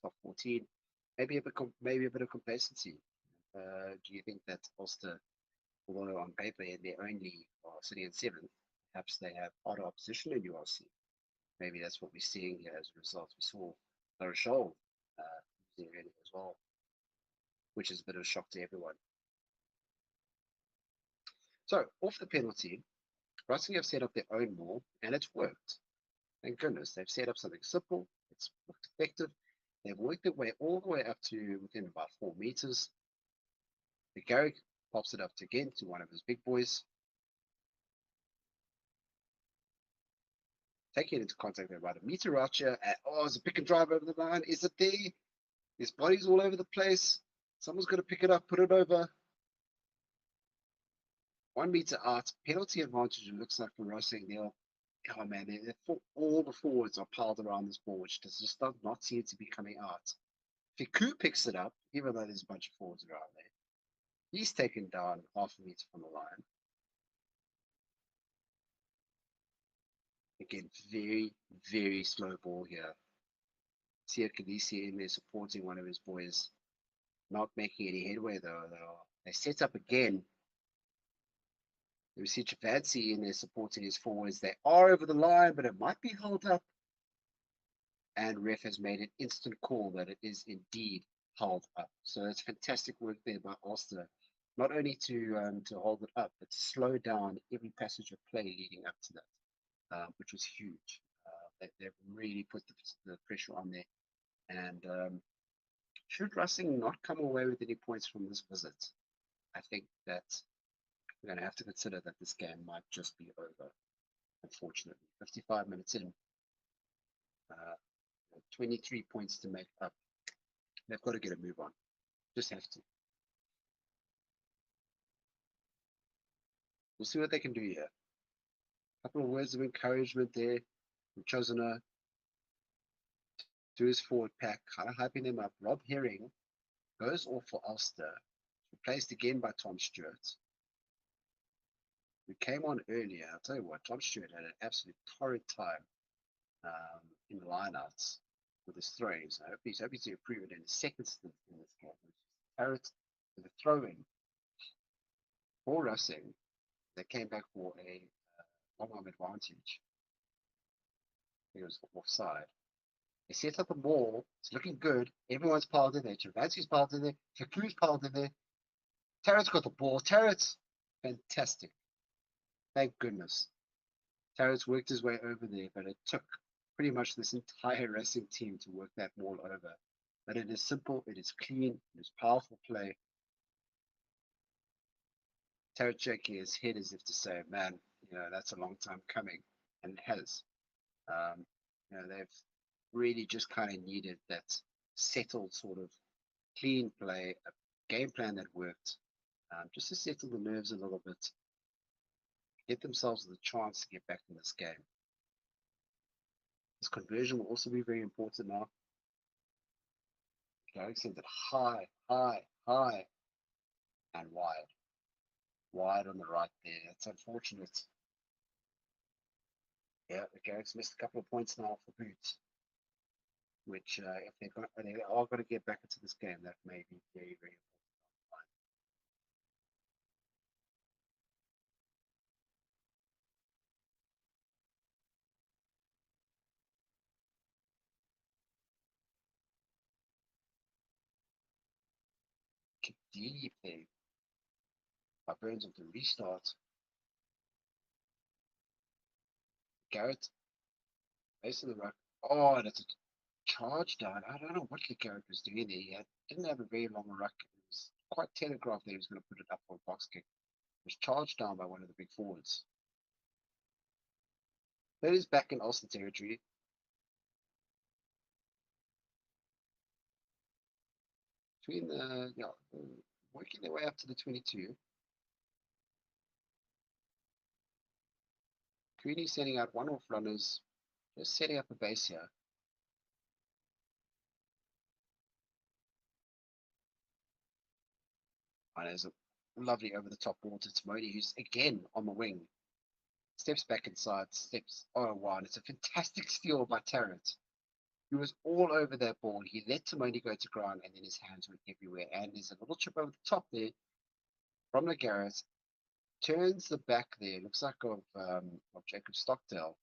top 14, maybe a bit of complacency. Do you think that Ulster, although on paper they only are sitting in 7th, perhaps they have harder opposition in URC? Maybe that's what we're seeing here as a result. We saw La Rochelle losing early as well, which is a bit of a shock to everyone. So, off the penalty, Racing have set up their own maul, and it's worked. Thank goodness. They've set up something simple. It's looked effective. They've worked their way all the way up to within about 4 meters. The Garrick pops it up again to one of his big boys. Taking it into contact at about a meter out here. It's a pick and drive over the line. Is it there? There's bodies all over the place. Someone's got to pick it up, put it over. 1 meter out, penalty advantage. It looks like for Racing. Oh man, all the forwards are piled around this ball, which does just not seem to be coming out. Fiku picks it up, even though there's a bunch of forwards around there. He's taken down half a meter from the line. Again, very, very slow ball here. See Khaleesi in there supporting one of his boys. Not making any headway though. They set up again. We see Chavancy in there supporting his forwards. They are over the line, but it might be held up. And ref has made an instant call that it is indeed held up. So it's fantastic work there by Ulster, not only to hold it up, but to slow down every passage of play leading up to that, which was huge. They've really put the pressure on there. And should Racing not come away with any points from this visit, I think that we're going to have to consider that this game might just be over, unfortunately. 55 minutes in, 23 points to make up. They've got to get a move on. Just have to. We'll see what they can do here. A couple of words of encouragement there from Chozana to his forward pack, kind of hyping them up. Rob Herring goes off for Ulster, replaced again by Tom Stewart. We came on earlier. I'll tell you what, Tom Stewart had an absolute torrid time in the lineouts with his throws. I hope he's hoping to improve it in the second stint in this game. Parrott with a throw-in for Racing. They came back for a long-arm advantage. I think it was offside. They set up a ball. It's looking good. Everyone's piled in there. Travanci's piled in there. Faku's piled in there. Tarrett's got the ball. Tarrett's fantastic. Thank goodness. Tarrett's worked his way over there, but it took pretty much this entire Racing team to work that ball over. But it is simple. It is clean. It is powerful play. Tarrett shaking his head as if to say, man, that's a long time coming. And it has. They've really just kind of needed that settled sort of clean play, a game plan that worked, just to settle the nerves a little bit, get themselves the chance to get back in this game. This conversion will also be very important now. Garrick sent it high, high, high, and wide. Wide on the right there. That's unfortunate. Yeah, the Garricks missed a couple of points now for Boots, which if they are going to get back into this game, that may be very, very important. Kick deep there. By Burns with the restart. Garrett, base of the ruck. Oh, that's a charge down. I don't know what the Garrett was doing there. He didn't have a very long ruck. It was quite telegraphed that he was going to put it up for a box kick. It was charged down by one of the big forwards. That is back in Ulster territory. Between working their way up to the 22. Cooney sending out one off runners, just setting up a base here. And there's a lovely over the top ball to Timoni, who's again on the wing. Steps back inside, steps. Oh, wow. And it's a fantastic steal by Tarrant. He was all over that ball. He let Timoni go to ground, and then his hands went everywhere. And there's a little chip over the top there from the Garrett. Turns the back there. Looks like of Jacob Stockdale.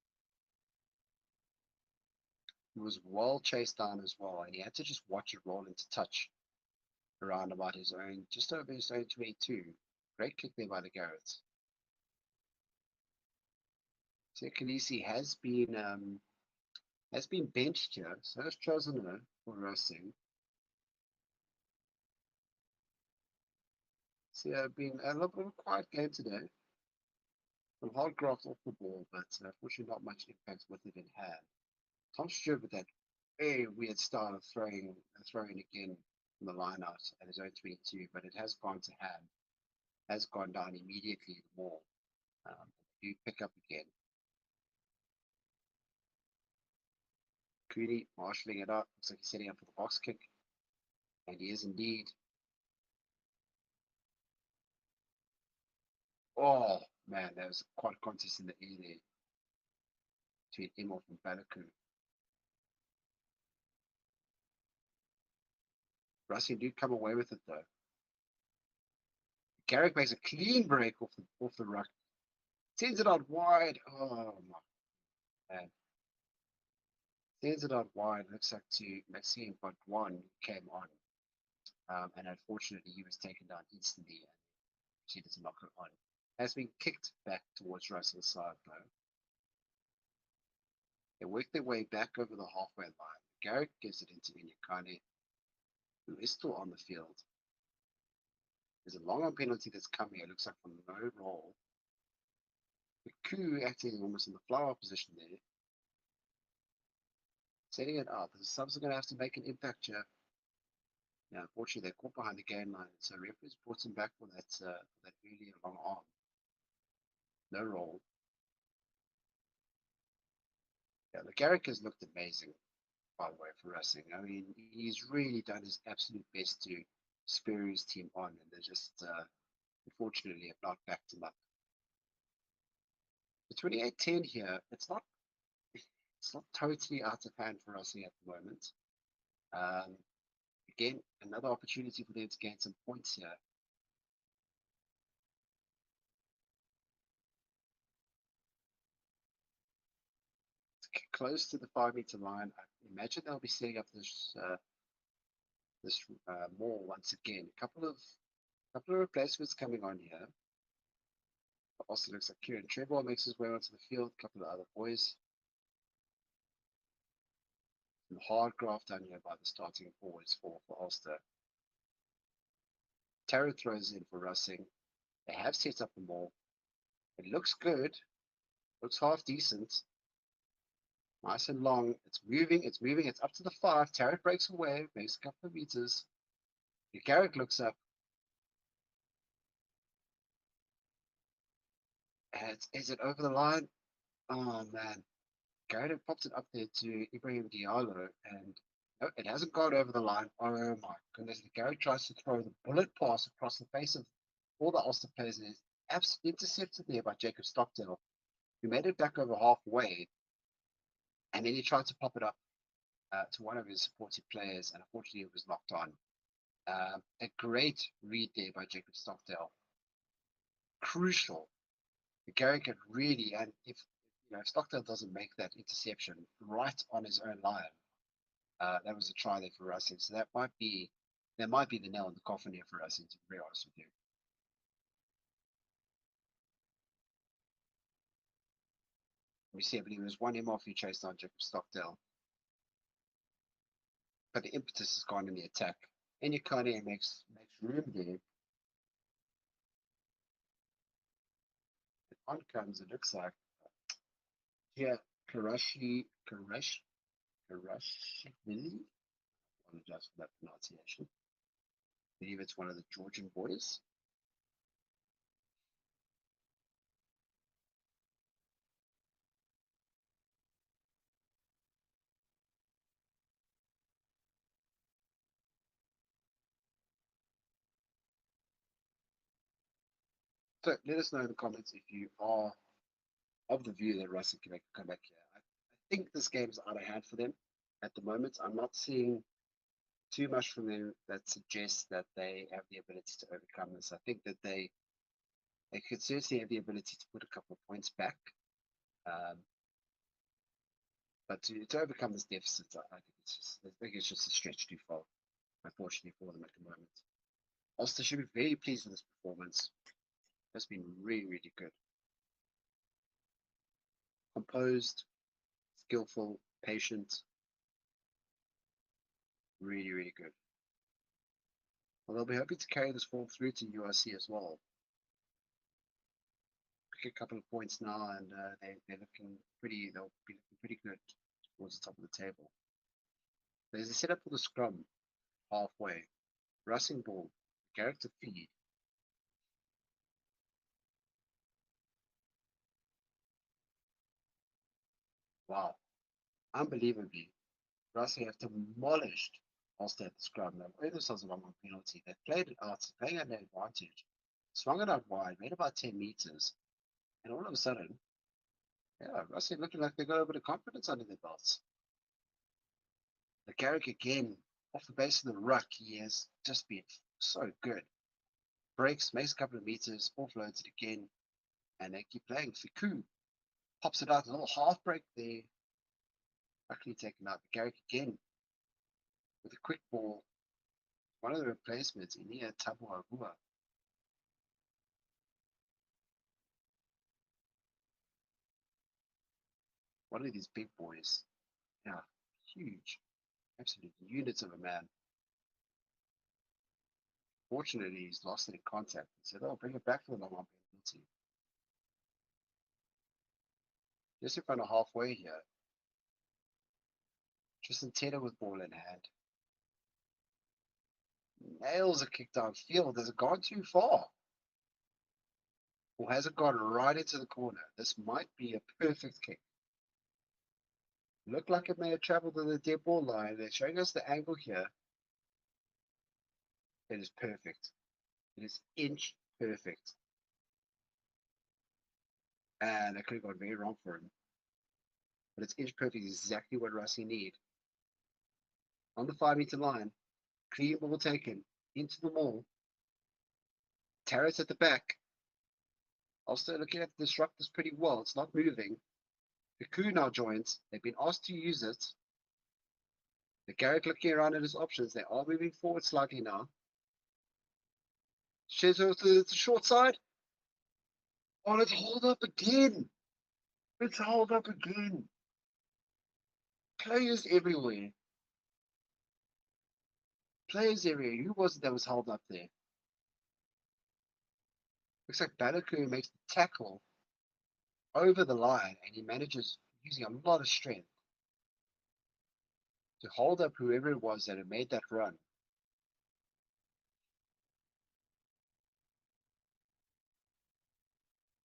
He was well chased down as well, and he had to just watch it roll into touch around about his own, just over his own 22. Great kick there by the Garretts. So Khaleesi has been benched here, so has chosen her for Racing. So been a little bit of a quiet game today. Some hard graft off the ball, but unfortunately not much impact with it in hand. Tom Stewart with that very weird style of throwing again from the line out at his own 22, but it has gone to hand, has gone down immediately the ball. Do pick up again. Cooney marshalling it up, looks like he's setting up for the box kick, and he is indeed. Oh man, there was quite a contest in the air there. between Imhoff and Balaku. Racing do come away with it though. Garrick makes a clean break off the ruck. Sends it out wide. Oh my man. Sends it out wide. Looks like to Maxime, but one came on. And unfortunately, he was taken down instantly and proceeded to knock it on. Has been kicked back towards Russell's side though. They work their way back over the halfway line. Garrick gives it into Inyakane, who is still on the field. There's a long on penalty that's coming. It looks like from no roll. The coup acting almost in the flower position there. Setting it up. The subs are going to have to make an impact here. Now, unfortunately, they're caught behind the game line, so referees brought him back for that earlier long arm. No roll. Yeah, the Garrick has looked amazing, by the way, for Racing. I mean, he's really done his absolute best to spur his team on, and they're just, unfortunately, have not backed him up. The 28-10 here, it's not totally out of hand for Racing at the moment. Again, another opportunity for them to gain some points here. Close to the 5-meter line. I imagine they'll be setting up this mall once again. A couple of replacements coming on here. Also looks like Kieran Trebor makes his way onto the field. A couple of other boys. Some hard graft done here by the starting forwards for Ulster. Tara throws in for Racing. They have set up the mall. It looks good. Looks half decent. Nice and long. It's moving. It's up to the 5. Tarrant breaks away, makes a couple of meters. Garrick looks up. And is it over the line? Oh man. Garrick pops it up there to Ibrahim Diallo, and no, it hasn't gone over the line. Oh my goodness. Garrick tries to throw the bullet pass across the face of all the Ulster players, and is absolutely intercepted there by Jacob Stockdale, who made it back over halfway. And then he tried to pop it up to one of his supported players, and unfortunately it was locked on. A great read there by Jacob Stockdale. Crucial. Garrick had really, and if Stockdale doesn't make that interception right on his own line, that was a try there for Racing. So that might be the nail in the coffin here for Racing, to be very honest with you. We see, I believe it was one Imhoff who chased down Jacob Stockdale. But the impetus has gone in the attack. Enyakane makes room there. And on comes, it looks like, here, Karashvili. Apologize for that pronunciation. I believe it's one of the Georgian boys. So let us know in the comments if you are of the view that Racing can make a comeback here. I think this game is out of hand for them at the moment. I'm not seeing too much from them that suggests that they have the ability to overcome this. I think that they could certainly have the ability to put a couple of points back. But to overcome this deficit, I think it's just a stretch too far, unfortunately, for them at the moment. Ulster should be very pleased with this performance. It's been really, really good. Composed, skillful, patient. Really, really good. Well, they'll be hoping to carry this form through to URC as well. Pick a couple of points now, and they'll be looking pretty good towards the top of the table. There's a setup for the scrum halfway. Racing ball, character feed. Wow. Unbelievably, Racing have demolished Ulster at the scrum. They've earned themselves a 1-1 penalty. They played it out, playing at an advantage. Swung it out wide, made about 10 meters. And all of a sudden, Yeah, Rossi looking like they got a bit of confidence under their belts. The Garrick again, off the base of the ruck, he has just been so good. Breaks, makes a couple of meters, offloads it again, and they keep playing. Fiku pops it out, a little half break there. Luckily taken out. Garrick again with a quick ball. One of the replacements, Inia Tabuavua. One of these big boys. Yeah, huge. Absolute units of a man. Fortunately, he's lost it in contact. He said, oh, bring it back for the long penalty. Just in front of halfway here. Tristan Tedder with ball in hand. Nails a kick downfield. Has it gone too far? Or has it gone right into the corner? This might be a perfect kick. Looked like it may have traveled to the dead ball line. They're showing us the angle here. It is perfect. It is inch perfect. And that could have gone very wrong for him. But it's inch perfect, exactly what Rossi need. On the 5-meter line, clean ball taken into the maul. Tarrant at the back. Also looking at the disrupt this pretty well. It's not moving. The Coup now joins. They've been asked to use it. The Garrick looking around at his options. They are moving forward slightly now. Shezo to the short side. Oh, let's hold up again. Let's hold up again. Players everywhere. Players everywhere. Who was it that was held up there? Looks like Balaku makes the tackle over the line and he manages using a lot of strength to hold up whoever it was that had made that run.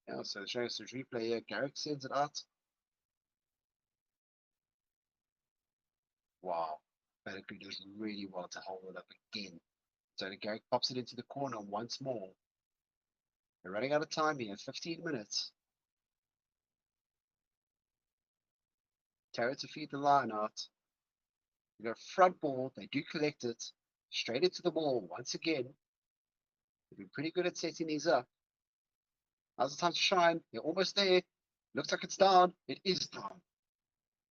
Yeah, so showing us the replay here. Garrick sends it out. Wow. Balaku does really well to hold it up again. So the Garrick pops it into the corner once more. They're running out of time here, 15 minutes. Tarrant to feed the line out. They got a front ball, they do collect it. Straight into the ball once again. They've been pretty good at setting these up. Now's the time to shine. They're almost there. Looks like it's down. It is down.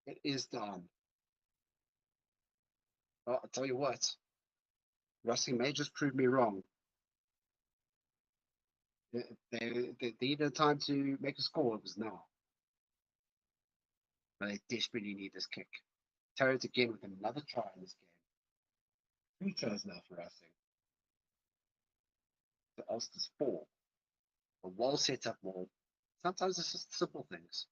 It is down. Well, I'll tell you what. Rossi may just prove me wrong. They needed time to make a score. It was now. But they desperately need this kick. Tarrant again with another try in this game. 2 tries now for Rossi. The Ulster's 4. A well set up ball. Sometimes it's just simple things.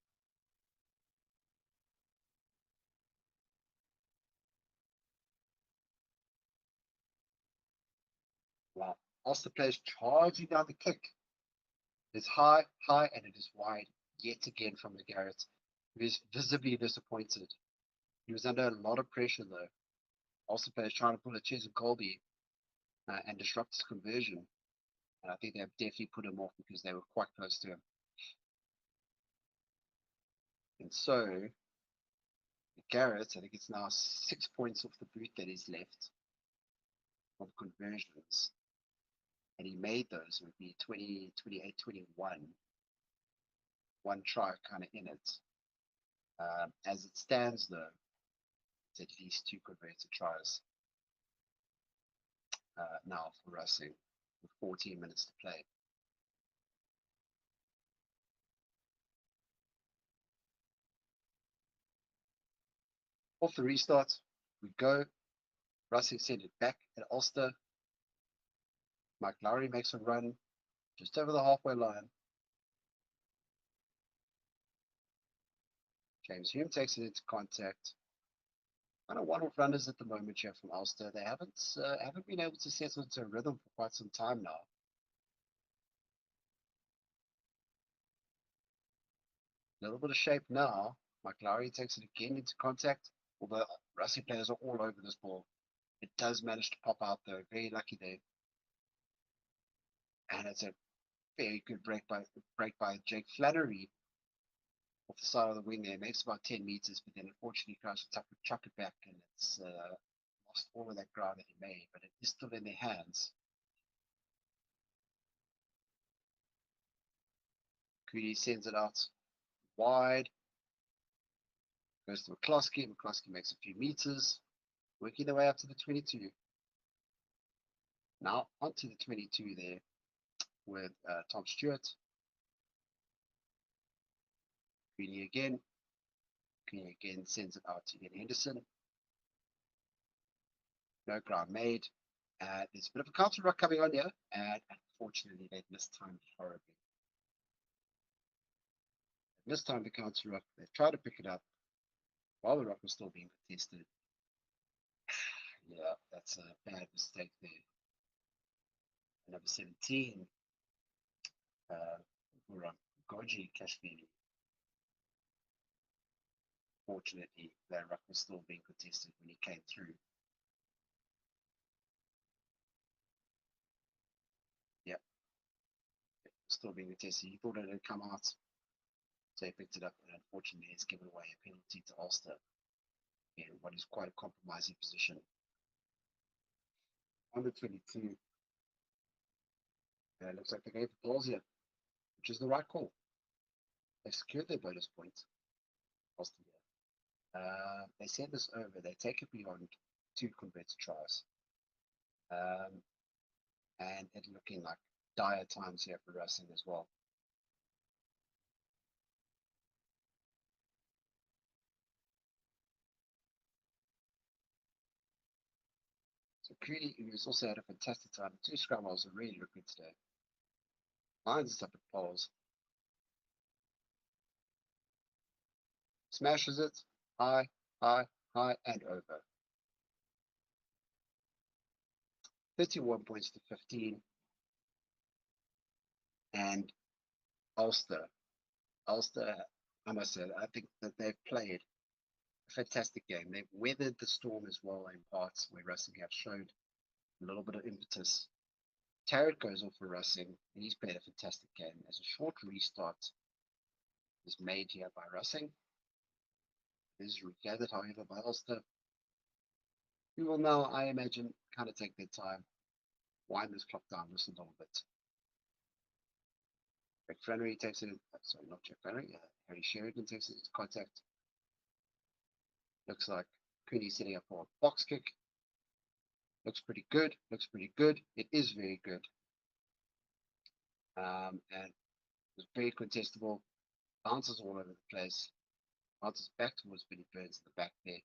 Wow. Ulster players charging down the kick. It's high, and it is wide yet again from the Garrett, who is visibly disappointed. He was under a lot of pressure though. Ulster players trying to pull a Ches and Colby and disrupt his conversion. And I think they've definitely put him off because they were quite close to him. And so, the Garrett, I think it's now 6 points off the boot that is left of conversions. And he made those, it would be 20, 28, 21. One try kind of in it. As it stands though, it's at least 2 converted tries now for Racing with 14 minutes to play. Off the restart, we go. Racing send it back at Ulster. Mike Lowry makes a run just over the halfway line. James Hume takes it into contact. Kind of one-off runners at the moment here from Ulster. They haven't been able to settle into a rhythm for quite some time now. A little bit of shape now. Mike Lowry takes it again into contact. Although Racing players are all over this ball. It does manage to pop out though. Very lucky there. And it's a very good break by Jake Flannery. off the side of the wing there, makes about 10 meters, but then unfortunately tries to chuck it back, and it's lost all of that ground that he made, but it is still in their hands. Cooney sends it out wide, goes to McCloskey. McCloskey makes a few meters, working their way up to the 22. Now onto the 22 there with Tom Stewart. Cooney again. Cooney again sends it out to Ian Henderson. No ground made. There's a bit of a counter ruck coming on here, and unfortunately they've missed time horribly. They've missed time to counter ruck. They've tried to pick it up while the ruck was still being contested. Yeah, that's a bad mistake there. Number 17, Goji Kashmiri. Fortunately, that ruck was still being contested when he came through. Yep. Still being contested. He thought it had come out, so he picked it up, and unfortunately, it's given away a penalty to Ulster in what is quite a compromising position. Under 22. It looks like they're going for balls here, which is the right call. They've secured their bonus points. Ulster here. They send this over. They take it beyond 2 converted tries. And it looking like dire times here for Racing as well. So Cooney, who's also had a fantastic time. 2 scrum halves are really looking today. Lines is up at poles. Smashes it. High, high, high, and over. 31 points to 15. And Ulster, I must say, I think that they've played a fantastic game. They've weathered the storm as well in parts where Racing have showed a little bit of impetus. Tarrant goes off for Racing, and he's played a fantastic game. As a short restart is made here by Racing. It is regathered, however, by Ulster, who will now, I imagine, kind of take their time, wind this clock down just a little bit. Jack Flannery takes it, sorry, not Jack Flannery, Harry Sheridan takes it into contact. Looks like Cooney setting up for a box kick. Looks pretty good, It is very good. And it's very contestable, bounces all over the place, bounces back towards Billy Burns in the back there,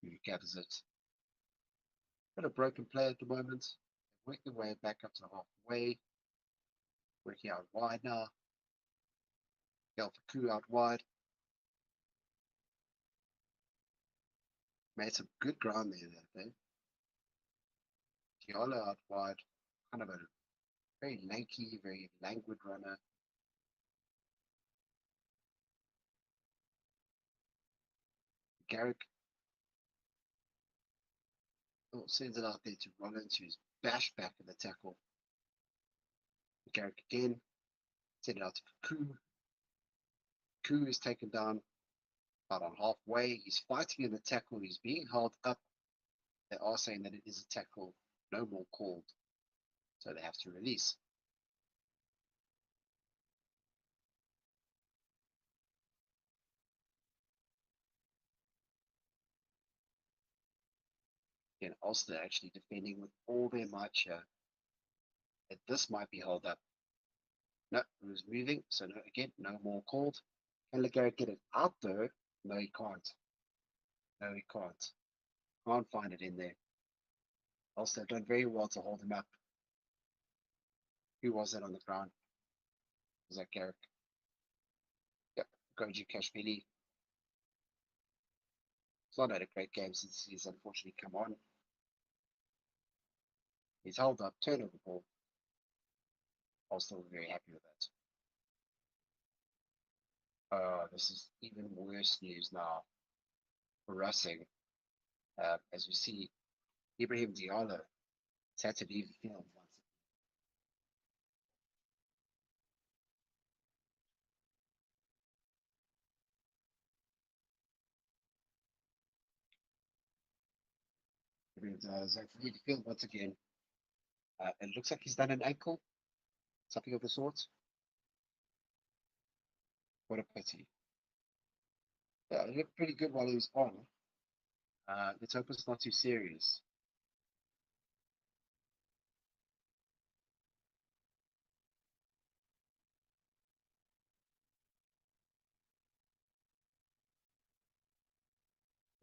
who gathers it. Got a broken play at the moment. Work their way back up to the halfway. Working out wide now. Galfaku out wide. Made some good ground there that day. Kiala out wide. Kind of a very lanky, very languid runner. Garrick sends it out there to Rollins, who's bashed back in the tackle. Garrick again. Send it out to Kaku. Kaku is taken down about on halfway. He's fighting in the tackle. He's being held up. They are saying that it is a tackle, no more called. So they have to release. Again, Ulster actually defending with all their might here. That this might be held up. No, it was moving. So no, again, no more called. Can Garrick get it out though? No, he can't. No, he can't. Can't find it in there. Ulster done very well to hold him up. Who was that on the ground? Was that Garrick? Yep, Goji Kashmiri. He's not had a great game since he's unfortunately come on. He's held up, turnover ball. Ulster were very happy with that. This is even worse news now for Racing. As we see, Ibrahim Diallo has had to leave the field once. Zachary Field once again. It looks like he's done an ankle, something of the sort. What a pity. Yeah, it looked pretty good while he was on. Let's hope it's not too serious.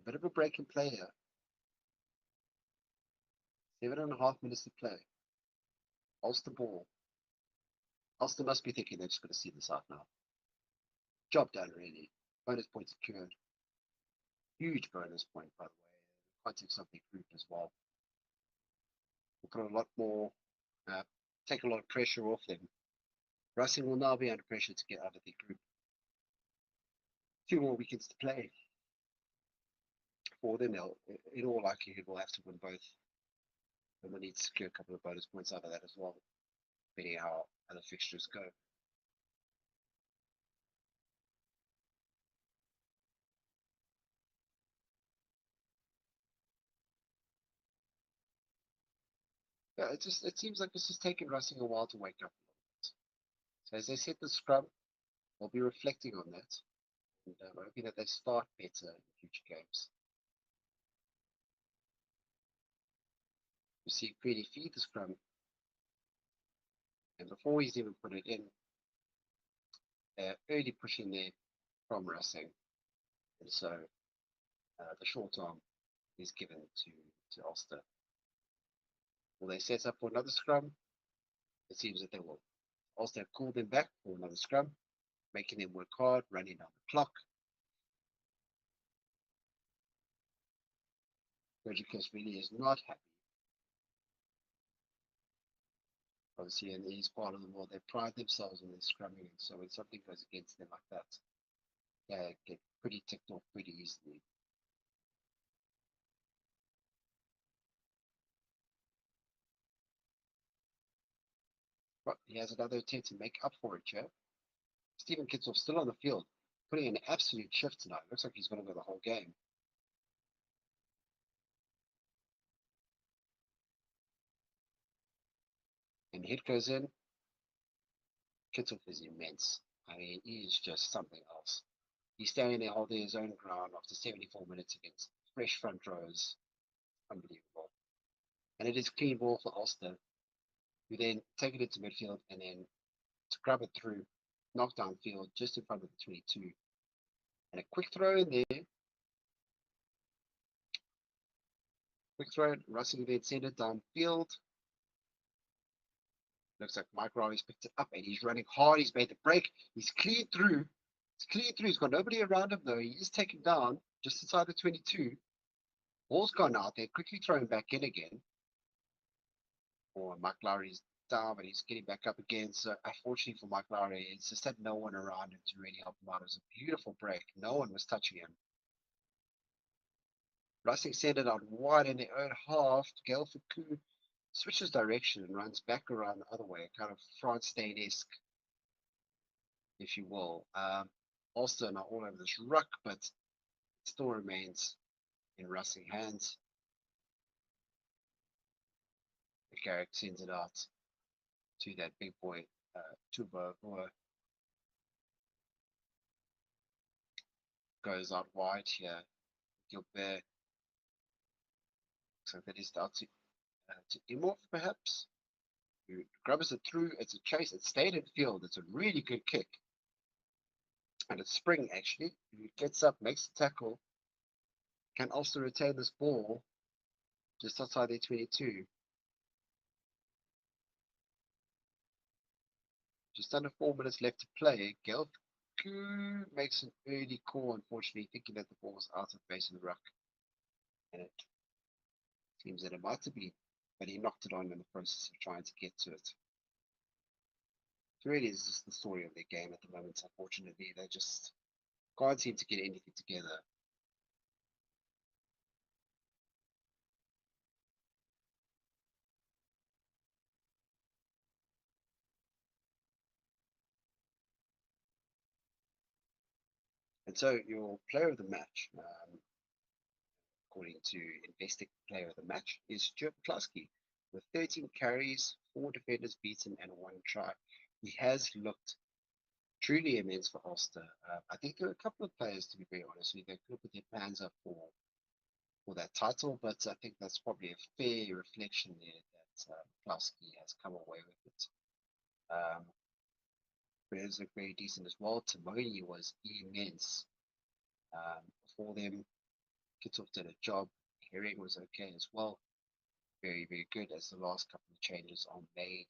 A bit of a break in play here. 7.5 minutes to play. Ulster ball. Ulster must be thinking they're just going to see this out now. Job done, really. Bonus point secured. Huge bonus point, by the way. In the context of the group as well. We'll put a lot more, take a lot of pressure off them. Racing will now be under pressure to get out of the group. 2 more weekends to play. For them, they'll, in all likelihood, will have to win both. And we'll need to secure a couple of bonus points out of that as well, depending how other fixtures go. Yeah, it seems like it's just taken Racing a while to wake up a little bit. So as they set the scrum, they'll be reflecting on that, and hoping that they start better in future games. You see Greedy feed the scrum, and before he's even put it in, they're early pushing there from Racing, and so the short arm is given to Ulster. Will they set up for another scrum? It seems that they will. Ulster have called them back for another scrum, making them work hard, running down the clock. Rodriguez really is not happy. Obviously, in these part of the world, they pride themselves on their scrumming, and so when something goes against them like that, they get pretty ticked off pretty easily. But he has another attempt to make up for it, Joe. Stephen Kitsoff still on the field, putting in an absolute shift tonight. Looks like he's going to go the whole game. And hit goes in. Kitsoff is immense. I mean, he is just something else. He's standing there holding his own ground after 74 minutes against fresh front rows. Unbelievable. And it is clean ball for Ulster, who then take it into midfield and then to grab it through, knock down field just in front of the 22. And a quick throw in there. Quick throw, Russell then send it downfield. Looks like Mike Riley's picked it up and he's running hard. He's made the break. He's cleared through. He's cleared through. He's got nobody around him though. He is taken down just inside the 22. Ball's gone out there. Quickly thrown back in again. Or Mike Lowry's down, but he's getting back up again. So unfortunately for Mike Lowry, it's just had no one around him to really help him out. It was a beautiful break. No one was touching him. Racing sent it out wide in their own half. Gail Fakou switches direction and runs back around the other way, kind of France Steyn-esque, if you will. Ulster not all over this ruck, but it still remains in Racing hands. Garrick sends it out to that big boy, Tuba, who goes out wide here. Gilbert, so that is out to Imhoff, perhaps, who grabs it through. It's a chase. It stayed in field. It's a really good kick. And it's Spring, actually, who gets up, makes the tackle. Can also retain this ball just outside their 22. Just under 4 minutes left to play. Gelf makes an early call, unfortunately, thinking that the ball was out of base in the ruck. And it seems that it might have been, but he knocked it on in the process of trying to get to it. So really, this is the story of their game at the moment. Unfortunately, they just can't seem to get anything together. And so your player of the match, according to investigate player of the match is Stuart McCluskey with 13 carries, 4 defenders beaten, and 1 try. He has looked truly immense for Ulster. I think there are a couple of players, to be very honest with you, they could put their plans up for that title, but I think that's probably a fair reflection there that McCluskey has come away with it. Players look very decent as well. Timoni was immense for them. Kitov did a job. Herring was okay as well. Very, very good as the last couple of changes are made.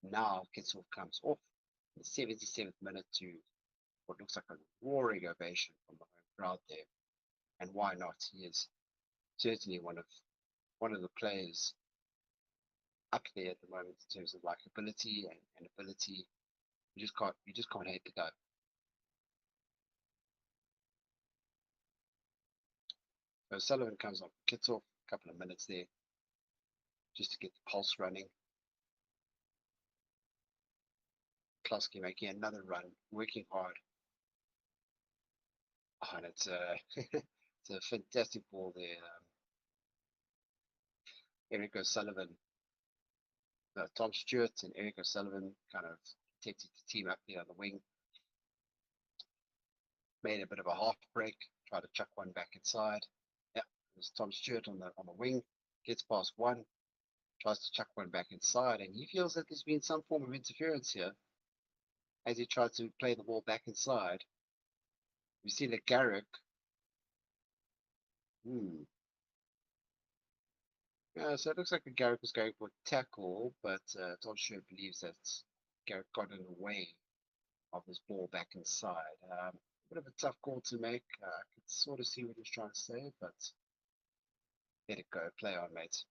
Now Kitov comes off in the 77th minute to what looks like a roaring ovation from the home crowd there. And why not? He is certainly one of the players up there at the moment in terms of likability and ability. You just can't hate the guy. So Sullivan comes on, kicks off a couple of minutes there just to get the pulse running. Klasky making another run, working hard. Oh, and it's it's a fantastic ball there. Eric O'Sullivan, Tom Stewart and Eric O'Sullivan kind of protected the team up there on the wing. Made a bit of a half break, tried to chuck one back inside. Yeah, there's Tom Stewart on the wing, gets past one, tries to chuck one back inside, and he feels that there's been some form of interference here as he tried to play the ball back inside. We see that Garrick. Yeah, so it looks like Garrick was going for a tackle, but Tom Stewart believes that Garrick got in the way of his ball back inside. A bit of a tough call to make. I could sort of see what he was trying to say, but let it go. Play on, mate.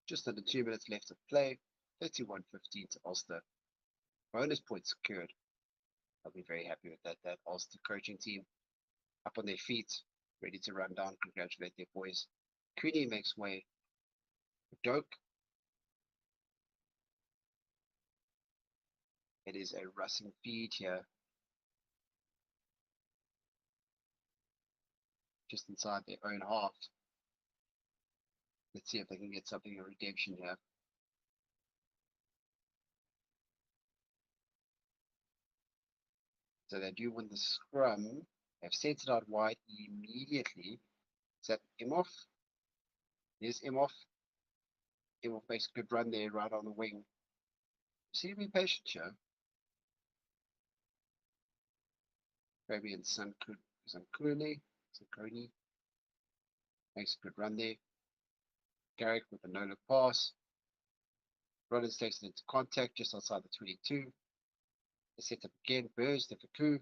Just under 2 minutes left of play. 31-15 to Ulster. Bonus points secured. I'll be very happy with that. That Ulster coaching team up on their feet, ready to run down. Congratulate their boys. Cooney makes way. Doak. It is a rushing feed here. Just inside their own half. Let's see if they can get something of redemption here. So they do win the scrum. They've sent it out wide immediately. Is that Imhoff? Here's Imhoff. Imhoff makes a good run there right on the wing. See to be patient here. Fabian Sankuni makes a good run there. Garrick with a no-look pass. Rollins takes it into contact just outside the 22. They set up again. Burrs to Faku.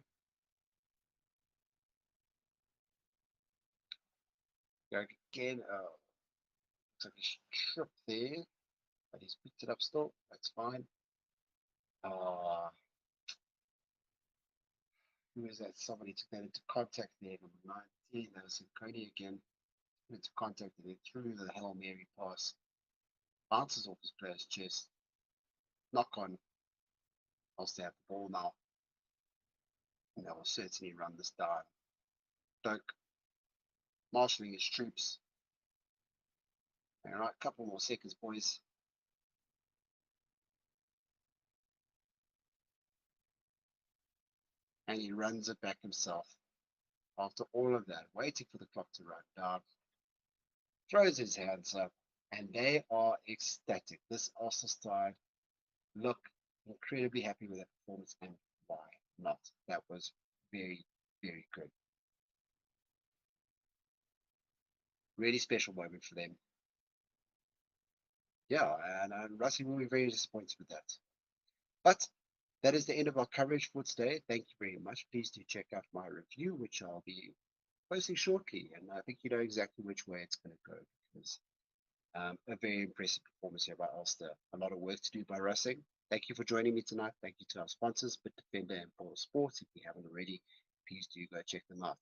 Garrick again. Looks like he's tripped there, but he's picked it up still. That's fine. Who is that? Somebody took that into contact there. Number 19. That was Cody again. Into contact and then through the Hail Mary pass. Bounces off his player's chest. Knock on. Ulster have the ball now. And they will certainly run this down. Doak marshalling his troops. All right, couple more seconds, boys. And he runs it back himself. After all of that, waiting for the clock to run down. Throws his hands up. And they are ecstatic. This Ulster side look incredibly happy with that performance, and why not? That was very, very good. Really special moment for them. Yeah, and Rusty will be very disappointed with that. But that is the end of our coverage for today. Thank you very much. Please do check out my review, which I'll be posting shortly. And I think you know exactly which way it's going to go, because a very impressive performance here by Ulster. A lot of work to do by Racing. Thank you for joining me tonight. Thank you to our sponsors, Defender and BOYLESPORTS. If you haven't already, please do go check them out.